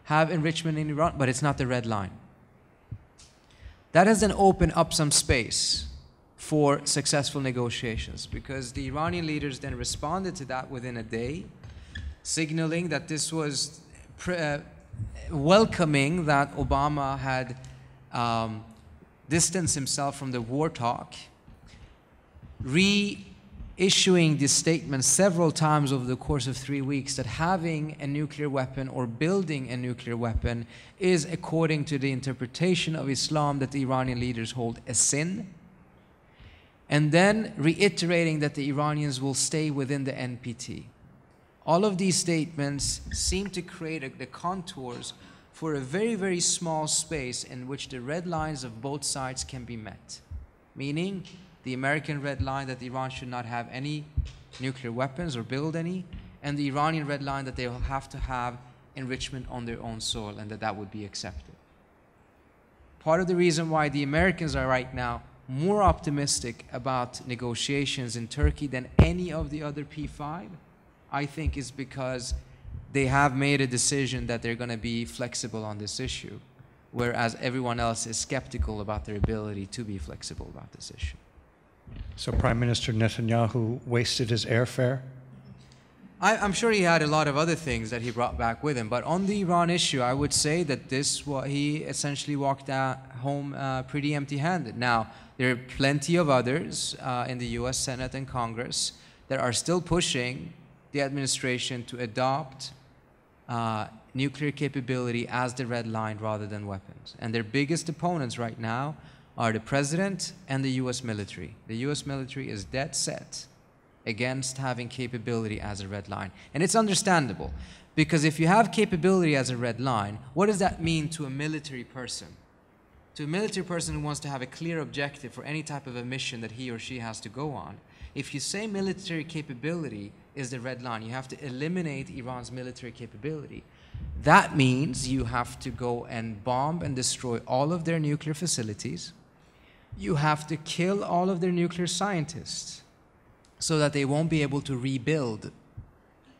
have enrichment in Iran, but it's not the red line. That has then opened up some space for successful negotiations, because the Iranian leaders then responded to that within a day, signaling that this was welcoming that Obama had distanced himself from the war talk, reissuing this statement several times over the course of 3 weeks that having a nuclear weapon or building a nuclear weapon is, according to the interpretation of Islam that the Iranian leaders hold, a sin, and then reiterating that the Iranians will stay within the NPT. All of these statements seem to create the contours for a very, very small space in which the red lines of both sides can be met, meaning the American red line that Iran should not have any nuclear weapons or build any, and the Iranian red line that they will have to have enrichment on their own soil, and that would be accepted. Part of the reason why the Americans are right now more optimistic about negotiations in Turkey than any of the other P5, I think, is because they have made a decision that they're going to be flexible on this issue, whereas everyone else is skeptical about their ability to be flexible about this issue. So Prime Minister Netanyahu wasted his airfare? I'm sure he had a lot of other things that he brought back with him, but on the Iran issue, I would say that he essentially walked home pretty empty-handed. Now, there are plenty of others in the US Senate and Congress that are still pushing the administration to adopt nuclear capability as the red line rather than weapons. And their biggest opponents right now are the president and the US military. The US military is dead set against having capability as a red line. And it's understandable, because if you have capability as a red line, what does that mean to a military person? to a military person who wants to have a clear objective for any type of a mission that he or she has to go on, if you say military capability is the red line, you have to eliminate Iran's military capability. That means you have to go and bomb and destroy all of their nuclear facilities. You have to kill all of their nuclear scientists so that they won't be able to rebuild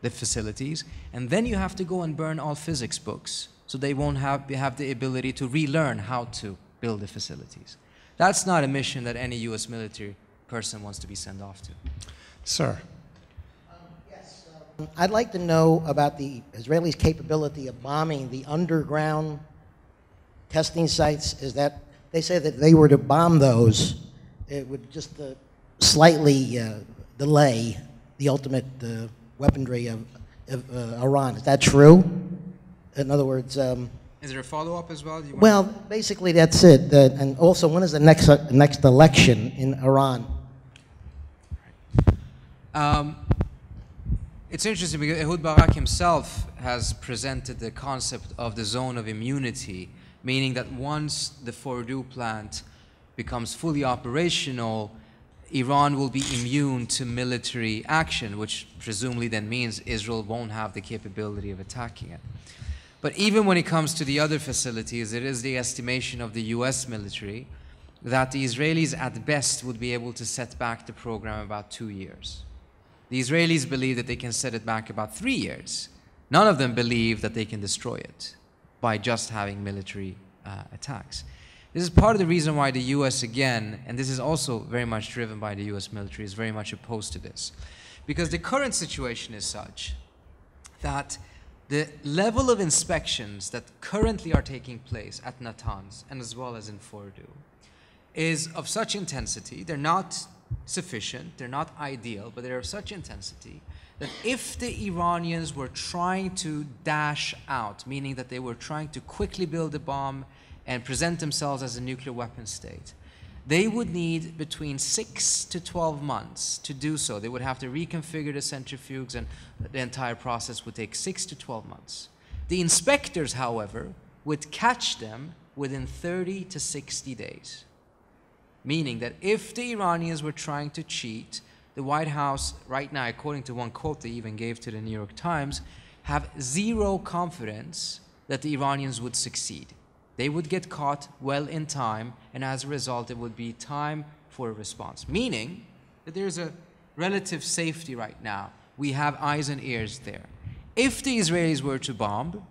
the facilities. And then you have to go and burn all physics books so they won't have the ability to relearn how to build the facilities. That's not a mission that any U.S. military person wants to be sent off to. Sir. Yes. I'd like to know about the Israelis' capability of bombing the underground testing sites. Is that they say that if they were to bomb those, it would just slightly delay the ultimate weaponry of Iran. Is that true? In other words, is there a follow-up as well? Well, basically that's it. And also, when is the next election in Iran? It's interesting because Ehud Barak himself has presented the concept of the zone of immunity, meaning that once the Fordow plant becomes fully operational, Iran will be immune to military action, which presumably then means Israel won't have the capability of attacking it. But even when it comes to the other facilities, it is the estimation of the US military that the Israelis at best would be able to set back the program about 2 years. The Israelis believe that they can set it back about 3 years. None of them believe that they can destroy it by just having military attacks. This is part of the reason why the US, again, and this is also very much driven by the US military, is very much opposed to this. Because the current situation is such that the level of inspections that currently are taking place at Natanz and as well as in Fordow is of such intensity, they're not sufficient, they're not ideal, but they're of such intensity that if the Iranians were trying to dash out, meaning that they were trying to quickly build a bomb and present themselves as a nuclear weapon state, they would need between 6 to 12 months to do so. They would have to reconfigure the centrifuges, and the entire process would take 6 to 12 months. The inspectors, however, would catch them within 30 to 60 days. Meaning that if the Iranians were trying to cheat, the White House right now, according to one quote they even gave to the New York Times, have zero confidence that the Iranians would succeed. They would get caught well in time, and as a result, it would be time for a response. Meaning that there's a relative safety right now. We have eyes and ears there. If the Israelis were to bomb,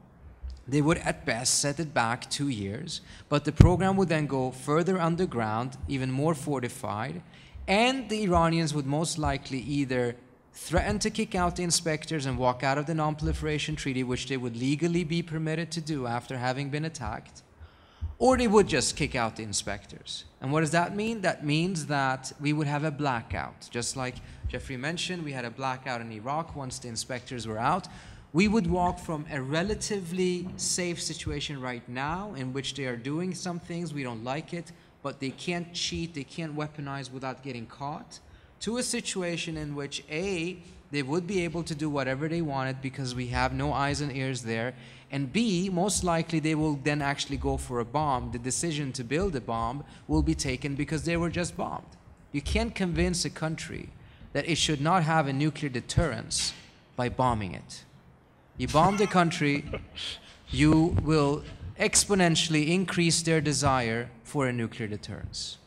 they would at best set it back 2 years, but the program would then go further underground, even more fortified, and the Iranians would most likely either threaten to kick out the inspectors and walk out of the Non-Proliferation Treaty, which they would legally be permitted to do after having been attacked, or they would just kick out the inspectors. And what does that mean? That means that we would have a blackout. Just like Jeffrey mentioned, we had a blackout in Iraq once the inspectors were out. We would walk from a relatively safe situation right now in which they are doing some things, we don't like it, but they can't cheat, they can't weaponize without getting caught, to a situation in which A, they would be able to do whatever they wanted because we have no eyes and ears there, and B, most likely they will then actually go for a bomb. The decision to build a bomb will be taken because they were just bombed. You can't convince a country that it should not have a nuclear deterrence by bombing it. You bomb the country, you will exponentially increase their desire for a nuclear deterrence.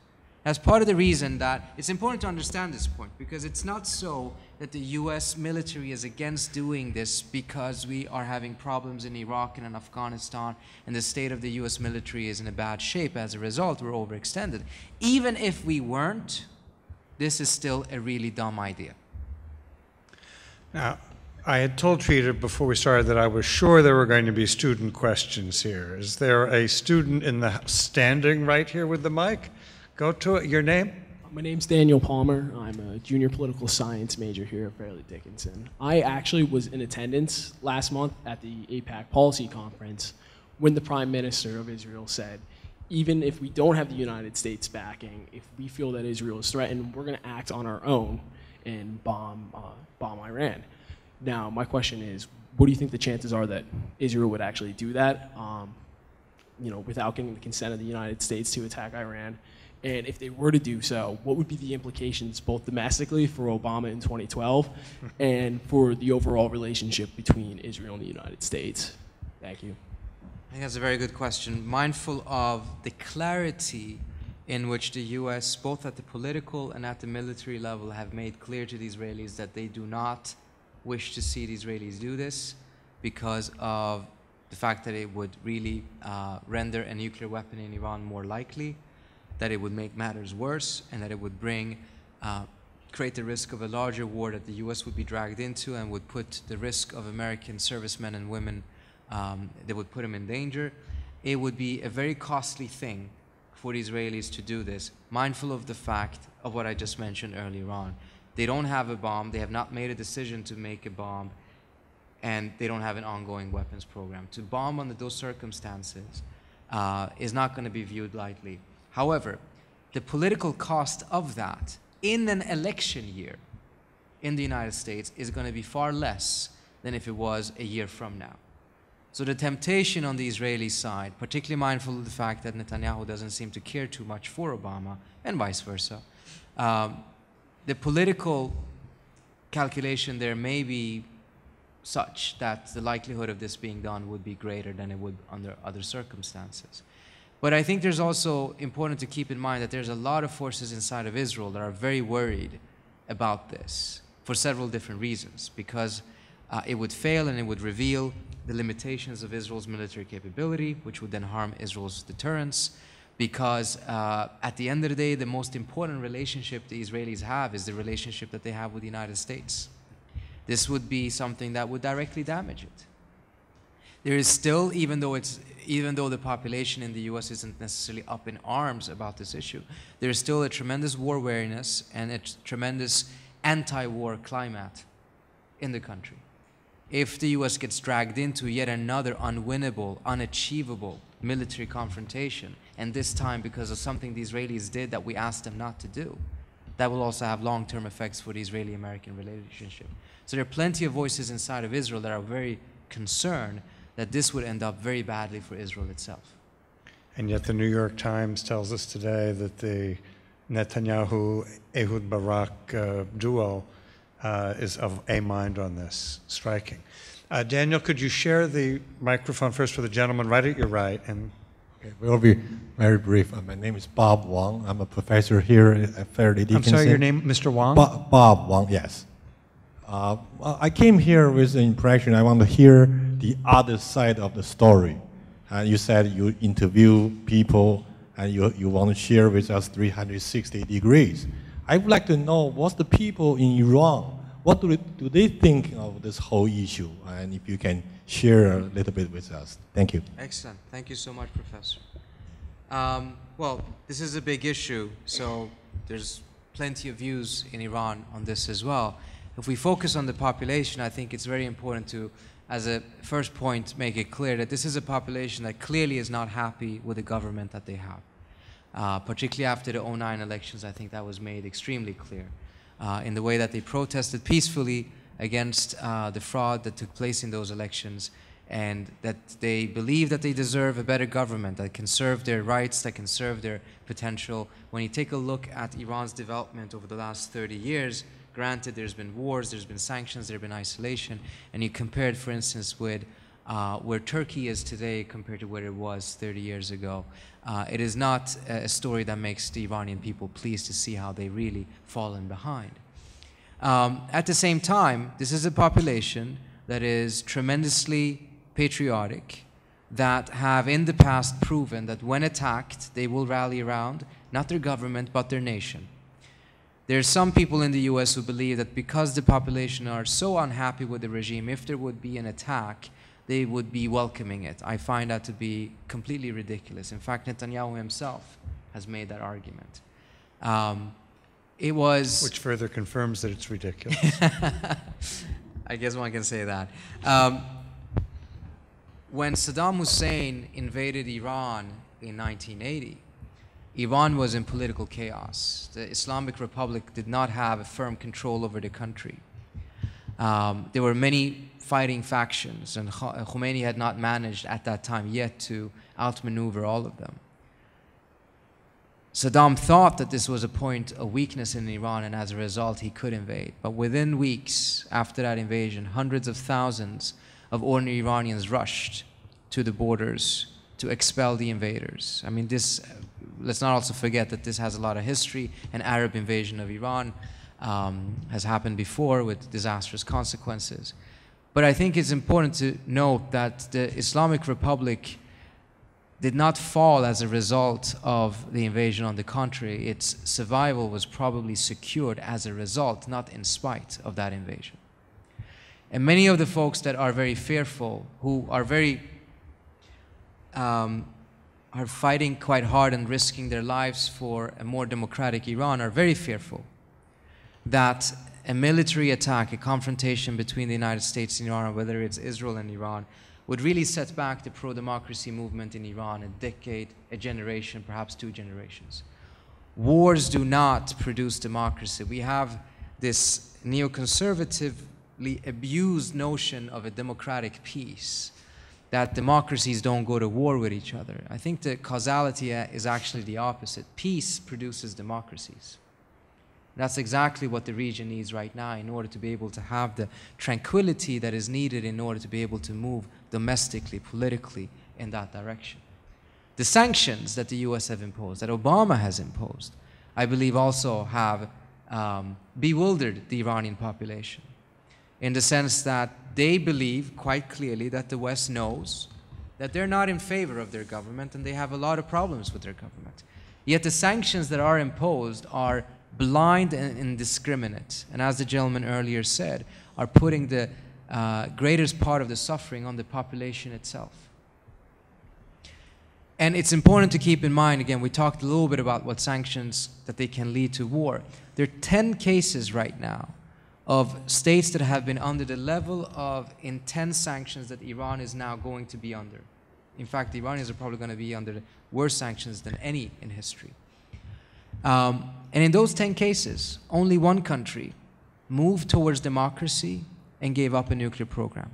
That's part of the reason that it's important to understand this point, because it's not so that the US military is against doing this because we are having problems in Iraq and in Afghanistan and the state of the US military is in a bad shape. As a result, we're overextended. Even if we weren't, this is still a really dumb idea. Now, I had told Trita before we started that I was sure there were going to be student questions here. Is there a student in the standing right here with the mic? Go to it. Your name? My name's Daniel Palmer. I'm a junior political science major here at Fairleigh Dickinson. I actually was in attendance last month at the AIPAC policy conference when the Prime Minister of Israel said, even if we don't have the United States backing, if we feel that Israel is threatened, we're going to act on our own and bomb Iran. Now, my question is, what do you think the chances are that Israel would actually do that? without getting the consent of the United States to attack Iran? And if they were to do so, what would be the implications both domestically for Obama in 2012 and for the overall relationship between Israel and the United States? Thank you. I think that's a very good question. Mindful of the clarity in which the U.S., both at the political and at the military level, have made clear to the Israelis that they do not wish to see the Israelis do this because of the fact that it would really render a nuclear weapon in Iran more likely, that it would make matters worse, and that it would create the risk of a larger war that the U.S. would be dragged into and would put the risk of American servicemen and women, they would put them in danger. It would be a very costly thing for the Israelis to do this, mindful of the fact of what I just mentioned earlier on. They don't have a bomb, they have not made a decision to make a bomb, and they don't have an ongoing weapons program. To bomb under those circumstances is not going to be viewed lightly. However, the political cost of that in an election year in the United States is going to be far less than if it was a year from now. So the temptation on the Israeli side, particularly mindful of the fact that Netanyahu doesn't seem to care too much for Obama, and vice versa, the political calculation there may be such that the likelihood of this being done would be greater than it would under other circumstances. But I think there's also important to keep in mind that there's a lot of forces inside of Israel that are very worried about this for several different reasons, because it would fail and it would reveal the limitations of Israel's military capability, which would then harm Israel's deterrence, because at the end of the day, the most important relationship the Israelis have is the relationship that they have with the United States. This would be something that would directly damage it. There is still, even though the population in the U.S. isn't necessarily up in arms about this issue, there is still a tremendous war weariness and a tremendous anti-war climate in the country. If the U.S. gets dragged into yet another unwinnable, unachievable military confrontation, and this time because of something the Israelis did that we asked them not to do, that will also have long-term effects for the Israeli-American relationship. So there are plenty of voices inside of Israel that are very concerned that this would end up very badly for Israel itself. And yet the New York Times tells us today that the Netanyahu-Ehud Barak duo is of a mind on this. Striking. Daniel, could you share the microphone first for the gentleman right at your right? And okay, we'll be very brief. My name is Bob Wang. I'm a professor here at Fairleigh Dickinson. I'm sorry, your name, Mr. Wang? Bob Wang, yes. I came here with the impression I want to hear the other side of the story. You said you interview people and you want to share with us 360 degrees. I would like to know what's the people in Iran, what do they think of this whole issue? And if you can share a little bit with us. Thank you. Excellent. Thank you so much, Professor. Well, this is a big issue, so there's plenty of views in Iran on this as well. If we focus on the population, I think it's very important to, as a first point, make it clear that this is a population that clearly is not happy with the government that they have. Particularly after the 2009 elections, I think that was made extremely clear in the way that they protested peacefully against the fraud that took place in those elections, and that they believe that they deserve a better government that can serve their rights, that can serve their potential. When you take a look at Iran's development over the last 30 years, granted there's been wars, there's been sanctions, there's been isolation, and you compare it, for instance, with where Turkey is today compared to where it was 30 years ago. It is not a story that makes the Iranian people pleased to see how they really fallen behind. At the same time, this is a population that is tremendously patriotic, that have in the past proven that when attacked, they will rally around not their government, but their nation. There are some people in the US who believe that because the population are so unhappy with the regime, if there would be an attack, they would be welcoming it. I find that to be completely ridiculous. In fact, Netanyahu himself has made that argument. Which further confirms that it's ridiculous. I guess one can say that. When Saddam Hussein invaded Iran in 1980, Iran was in political chaos. The Islamic Republic did not have a firm control over the country. There were many fighting factions, and Khomeini had not managed at that time yet to outmaneuver all of them. Saddam thought that this was a point of weakness in Iran, and as a result he could invade. But within weeks after that invasion, hundreds of thousands of ordinary Iranians rushed to the borders to expel the invaders. I mean, this, let's not also forget that this has a lot of history. An Arab invasion of Iran has happened before with disastrous consequences. But I think it's important to note that the Islamic Republic did not fall as a result of the invasion. On the contrary, its survival was probably secured as a result, not in spite of that invasion. And many of the folks that are very fearful, who are are fighting quite hard and risking their lives for a more democratic Iran, are very fearful that a military attack, a confrontation between the United States and Iran, whether it's Israel and Iran, would really set back the pro-democracy movement in Iran a decade, a generation, perhaps 2 generations. Wars do not produce democracy. We have this neoconservatively abused notion of a democratic peace, that democracies don't go to war with each other. I think the causality is actually the opposite. Peace produces democracies. That's exactly what the region needs right now in order to be able to have the tranquility that is needed in order to be able to move domestically, politically in that direction. The sanctions that the US have imposed, that Obama has imposed, I believe also have bewildered the Iranian population, in the sense that they believe quite clearly that the West knows that they're not in favor of their government and they have a lot of problems with their government. Yet the sanctions that are imposed are blind and indiscriminate, and as the gentleman earlier said, are putting the greatest part of the suffering on the population itself. And it's important to keep in mind, again, we talked a little bit about what sanctions, that they can lead to war. There are 10 cases right now of states that have been under the level of intense sanctions that Iran is now going to be under. In fact, the Iranians are probably going to be under worse sanctions than any in history. And in those 10 cases, only one country moved towards democracy and gave up a nuclear program.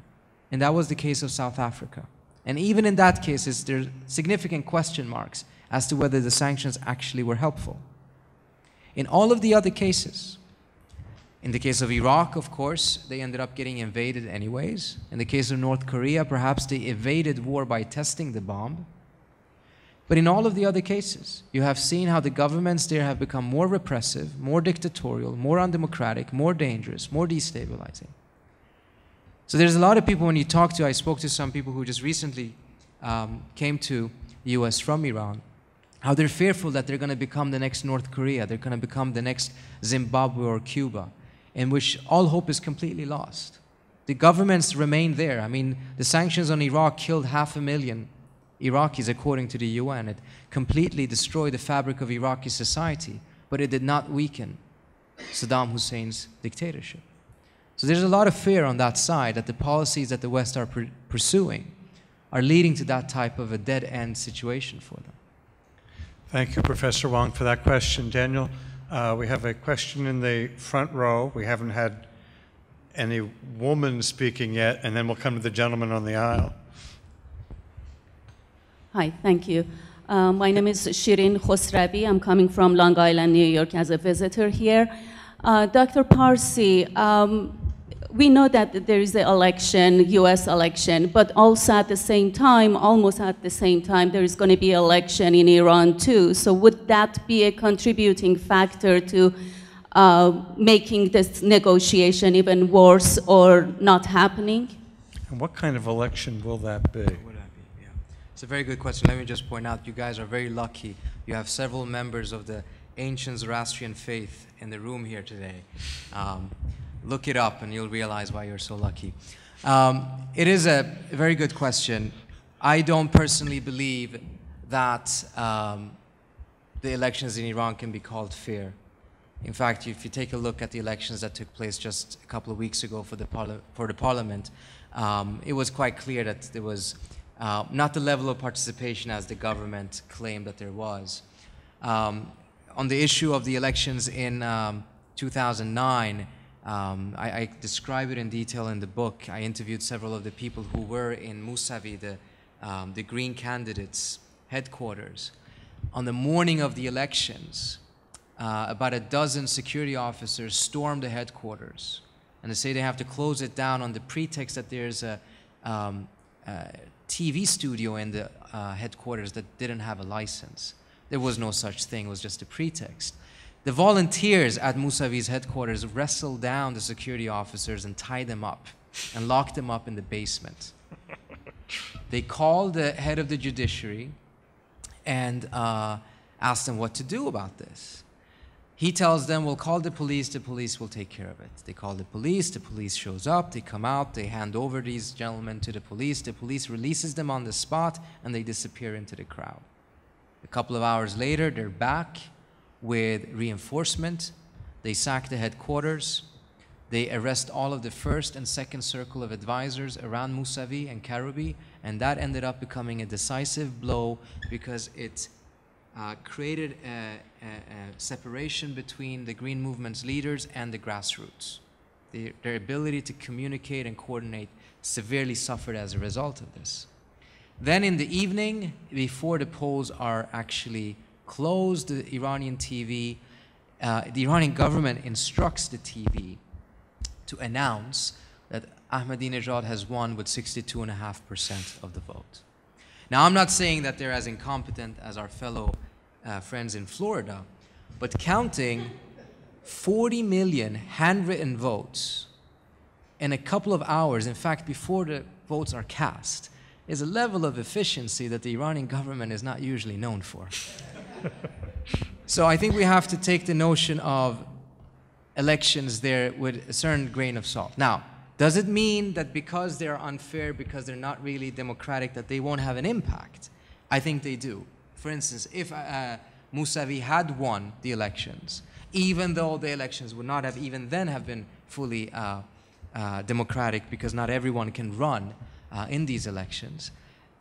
And that was the case of South Africa. And even in that case, there are significant question marks as to whether the sanctions actually were helpful. In all of the other cases, in the case of Iraq, of course, they ended up getting invaded anyways. In the case of North Korea, perhaps they evaded war by testing the bomb. But in all of the other cases, you have seen how the governments there have become more repressive, more dictatorial, more undemocratic, more dangerous, more destabilizing. So there's a lot of people when you talk to, I spoke to some people who just recently came to the US from Iran, how they're fearful that they're going to become the next North Korea, they're going to become the next Zimbabwe or Cuba, in which all hope is completely lost. The governments remain there. I mean, the sanctions on Iraq killed 500,000 Iraqis, according to the UN. It completely destroyed the fabric of Iraqi society, but it did not weaken Saddam Hussein's dictatorship. So there's a lot of fear on that side that the policies that the West are pursuing are leading to that type of a dead-end situation for them. Thank you, Professor Wang, for that question. Daniel, we have a question in the front row. We haven't had any woman speaking yet, and then we'll come to the gentleman on the aisle. Hi, thank you. My name is Shirin Khosravi. I'm coming from Long Island, New York as a visitor here. Dr. Parsi, we know that there is an election, US election, but also at the same time, almost at the same time, there is going to be an election in Iran too. So would that be a contributing factor to making this negotiation even worse or not happening? And what kind of election will that be? It's a very good question. Let me just point out, you guys are very lucky. You have several members of the ancient Zoroastrian faith in the room here today. Look it up and you'll realize why you're so lucky. It is a very good question. I don't personally believe that the elections in Iran can be called fair. In fact, if you take a look at the elections that took place just a couple of weeks ago for the parliament, it was quite clear that there was not the level of participation as the government claimed that there was. On the issue of the elections in 2009, I describe it in detail in the book. I interviewed several of the people who were in Mousavi, the Green candidates' headquarters. On the morning of the elections, about a dozen security officers stormed the headquarters. And they say they have to close it down on the pretext that there's a TV studio in the headquarters that didn't have a license. There was no such thing, it was just a pretext. The volunteers at Mousavi's headquarters wrestled down the security officers and tied them up and locked them up in the basement. They called the head of the judiciary and asked them what to do about this. He tells them, we'll call the police will take care of it. They call the police shows up, they come out, they hand over these gentlemen to the police releases them on the spot, and they disappear into the crowd. A couple of hours later, they're back with reinforcement. They sack the headquarters. They arrest all of the first and second circle of advisors around Mousavi and Karoubi, and that ended up becoming a decisive blow because it created a separation between the Green Movement's leaders and the grassroots. Their ability to communicate and coordinate severely suffered as a result of this. Then in the evening, before the polls are actually closed, the Iranian TV, the Iranian government instructs the TV to announce that Ahmadinejad has won with 62.5% of the vote. Now, I'm not saying that they're as incompetent as our fellow friends in Florida, but counting 40 million handwritten votes in a couple of hours, in fact, before the votes are cast, is a level of efficiency that the Iranian government is not usually known for. So I think we have to take the notion of elections there with a certain grain of salt. Now, does it mean that because they're unfair, because they're not really democratic, that they won't have an impact? I think they do. For instance, if Mousavi had won the elections, even though the elections would not have even then have been fully democratic, because not everyone can run in these elections,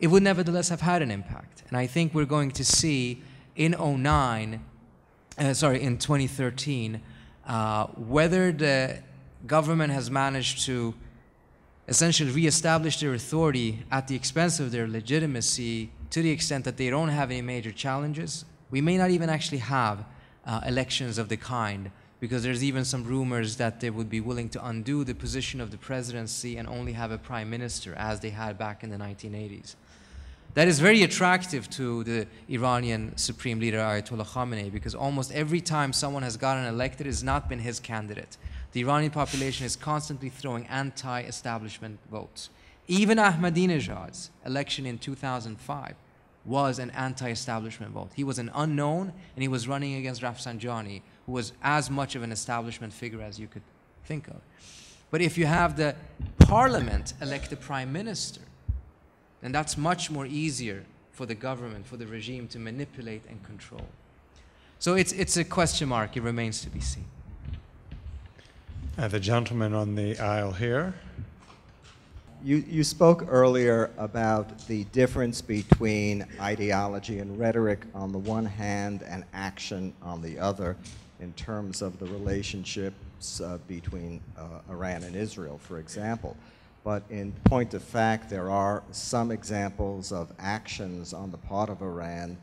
it would nevertheless have had an impact. And I think we're going to see in 2013, whether the government has managed to essentially reestablish their authority at the expense of their legitimacy to the extent that they don't have any major challenges. We may not even actually have elections of the kind, because there's even some rumors that they would be willing to undo the position of the presidency and only have a prime minister, as they had back in the 1980s. That is very attractive to the Iranian Supreme Leader Ayatollah Khamenei, because almost every time someone has gotten elected, it has not been his candidate. The Iranian population is constantly throwing anti-establishment votes. Even Ahmadinejad's election in 2005 was an anti-establishment vote. He was an unknown, and he was running against Rafsanjani, who was as much of an establishment figure as you could think of. But if you have the parliament elect the prime minister, then that's much more easier for the government, for the regime to manipulate and control. So it's a question mark. It remains to be seen. The gentleman on the aisle here. You spoke earlier about the difference between ideology and rhetoric on the one hand and action on the other in terms of the relationships between Iran and Israel, for example. But in point of fact, there are some examples of actions on the part of Iran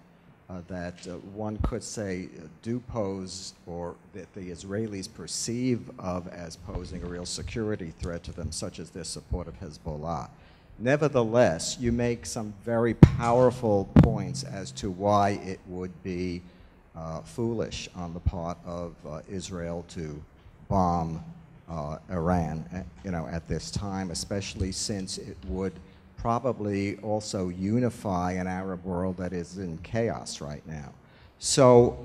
that one could say do pose, or that the Israelis perceive of as posing a real security threat to them, such as their support of Hezbollah. Nevertheless, you make some very powerful points as to why it would be foolish on the part of Israel to bomb Iran, at this time, especially since it would probably also unify an Arab world that is in chaos right now. So,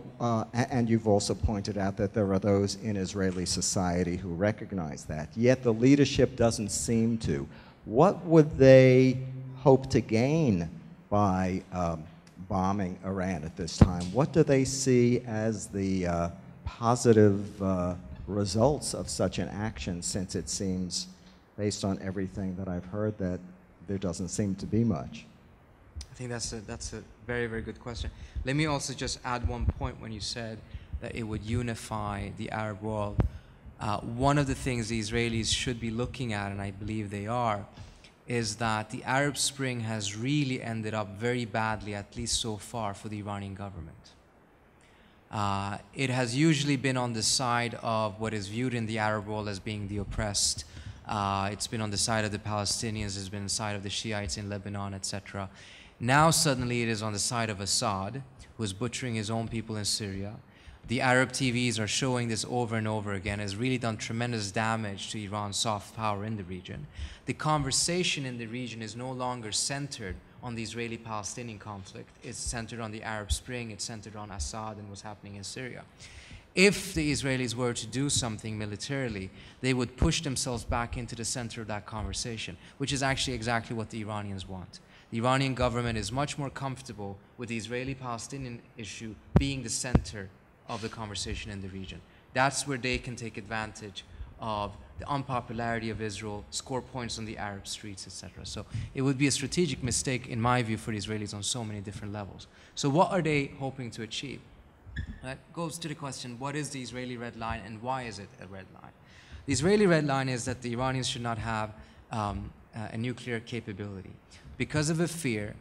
and you've also pointed out that there are those in Israeli society who recognize that, yet the leadership doesn't seem to. What would they hope to gain by bombing Iran at this time? What do they see as the positive results of such an action, since it seems, based on everything that I've heard, that there doesn't seem to be much? I think that's a very, very good question. Let me also just add one point when you said that it would unify the Arab world. One of the things the Israelis should be looking at, and I believe they are, is that the Arab Spring has really ended up very badly, at least so far, for the Iranian government. It has usually been on the side of what is viewed in the Arab world as being the oppressed. It's been on the side of the Palestinians, it's been on the side of the Shiites in Lebanon, etc. Now suddenly it is on the side of Assad, who is butchering his own people in Syria. The Arab TVs are showing this over and over again. It's really done tremendous damage to Iran's soft power in the region. The conversation in the region is no longer centered on the Israeli-Palestinian conflict. It's centered on the Arab Spring. It's centered on Assad and what's happening in Syria. If the Israelis were to do something militarily, they would push themselves back into the center of that conversation, which is actually exactly what the Iranians want. The Iranian government is much more comfortable with the Israeli-Palestinian issue being the center of the conversation in the region. That's where they can take advantage of the unpopularity of Israel, score points on the Arab streets, etc. So it would be a strategic mistake, in my view, for the Israelis on so many different levels. So what are they hoping to achieve? That goes to the question, what is the Israeli red line and why is it a red line? The Israeli red line is that the Iranians should not have a nuclear capability because of a fear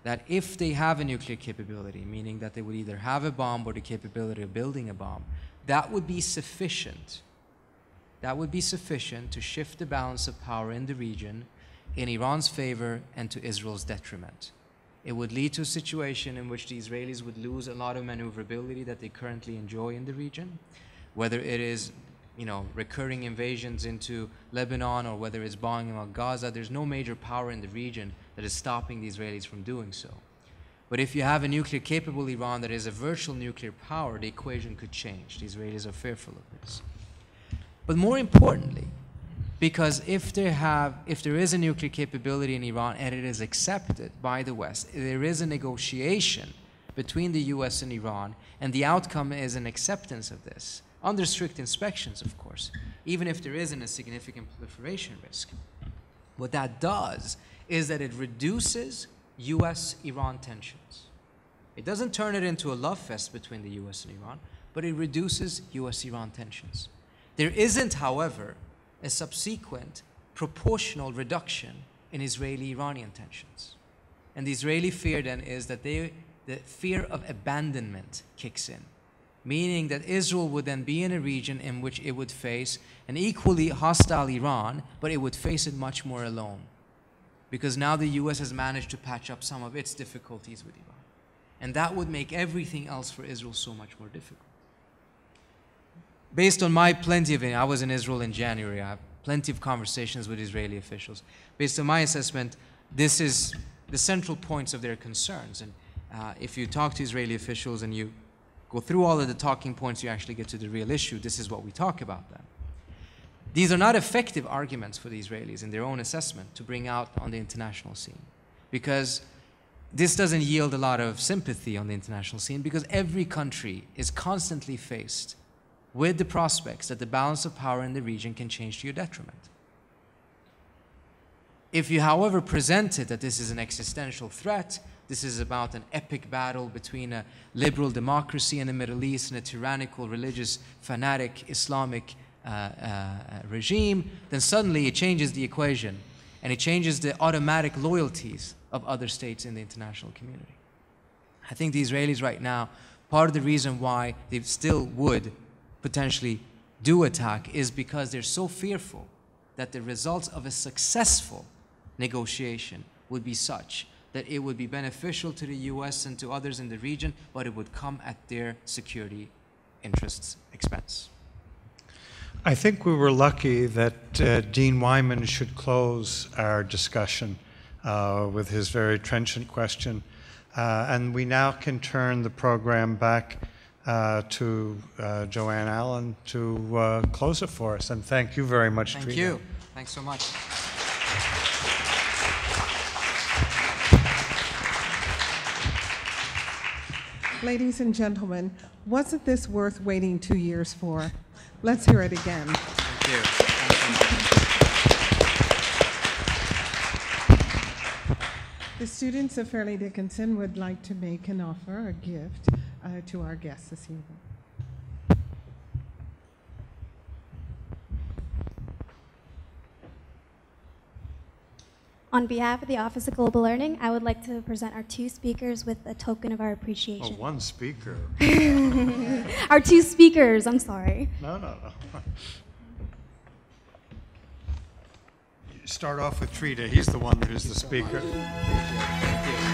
that if they have a nuclear capability, meaning that they would either have a bomb or the capability of building a bomb, that would be sufficient. That would be sufficient to shift the balance of power in the region in Iran's favor and to Israel's detriment. It would lead to a situation in which the Israelis would lose a lot of maneuverability that they currently enjoy in the region, whether it is recurring invasions into Lebanon or whether it's bombing on Gaza. There's no major power in the region that is stopping the Israelis from doing so. But if you have a nuclear-capable Iran that is a virtual nuclear power, the equation could change. The Israelis are fearful of this. But more importantly, because if there is a nuclear capability in Iran and it is accepted by the West, there is a negotiation between the US and Iran, and the outcome is an acceptance of this, under strict inspections, of course, even if there isn't a significant proliferation risk. What that does is that it reduces US-Iran tensions. It doesn't turn it into a love fest between the US and Iran, but it reduces US-Iran tensions. There isn't, however, a subsequent proportional reduction in Israeli-Iranian tensions. And the Israeli fear then is that the fear of abandonment kicks in, meaning that Israel would then be in a region in which it would face an equally hostile Iran, but it would face it much more alone. Because now the US has managed to patch up some of its difficulties with Iran. And that would make everything else for Israel so much more difficult. Based on my I was in Israel in January, I have plenty of conversations with Israeli officials. Based on my assessment, this is the central points of their concerns. And if you talk to Israeli officials and you go through all of the talking points, you actually get to the real issue. This is what we talk about then. These are not effective arguments for the Israelis in their own assessment to bring out on the international scene, because this doesn't yield a lot of sympathy on the international scene, because every country is constantly faced with the prospects that the balance of power in the region can change to your detriment. If you, however, present it that this is an existential threat, this is about an epic battle between a liberal democracy in the Middle East and a tyrannical, religious, fanatic, Islamic regime, then suddenly it changes the equation and it changes the automatic loyalties of other states in the international community. I think the Israelis right now, part of the reason why they still would potentially do attack is because they're so fearful that the results of a successful negotiation would be such that it would be beneficial to the US and to others in the region, but it would come at their security interests' expense. I think we were lucky that Dean Wyman should close our discussion with his very trenchant question. And we now can turn the program back to Joanne Allen to close it for us. And thank you very much, Trita. Thank you. Thanks so much. Ladies and gentlemen, wasn't this worth waiting 2 years for? Let's hear it again. Thank you. The students of Fairleigh Dickinson would like to make an offer, a gift, to our guests this evening. On behalf of the Office of Global Learning, I would like to present our two speakers with a token of our Oh, appreciation. one speaker. Our two speakers, I'm sorry. No. Start off with Trita. He's the one who's the speaker. Thank you.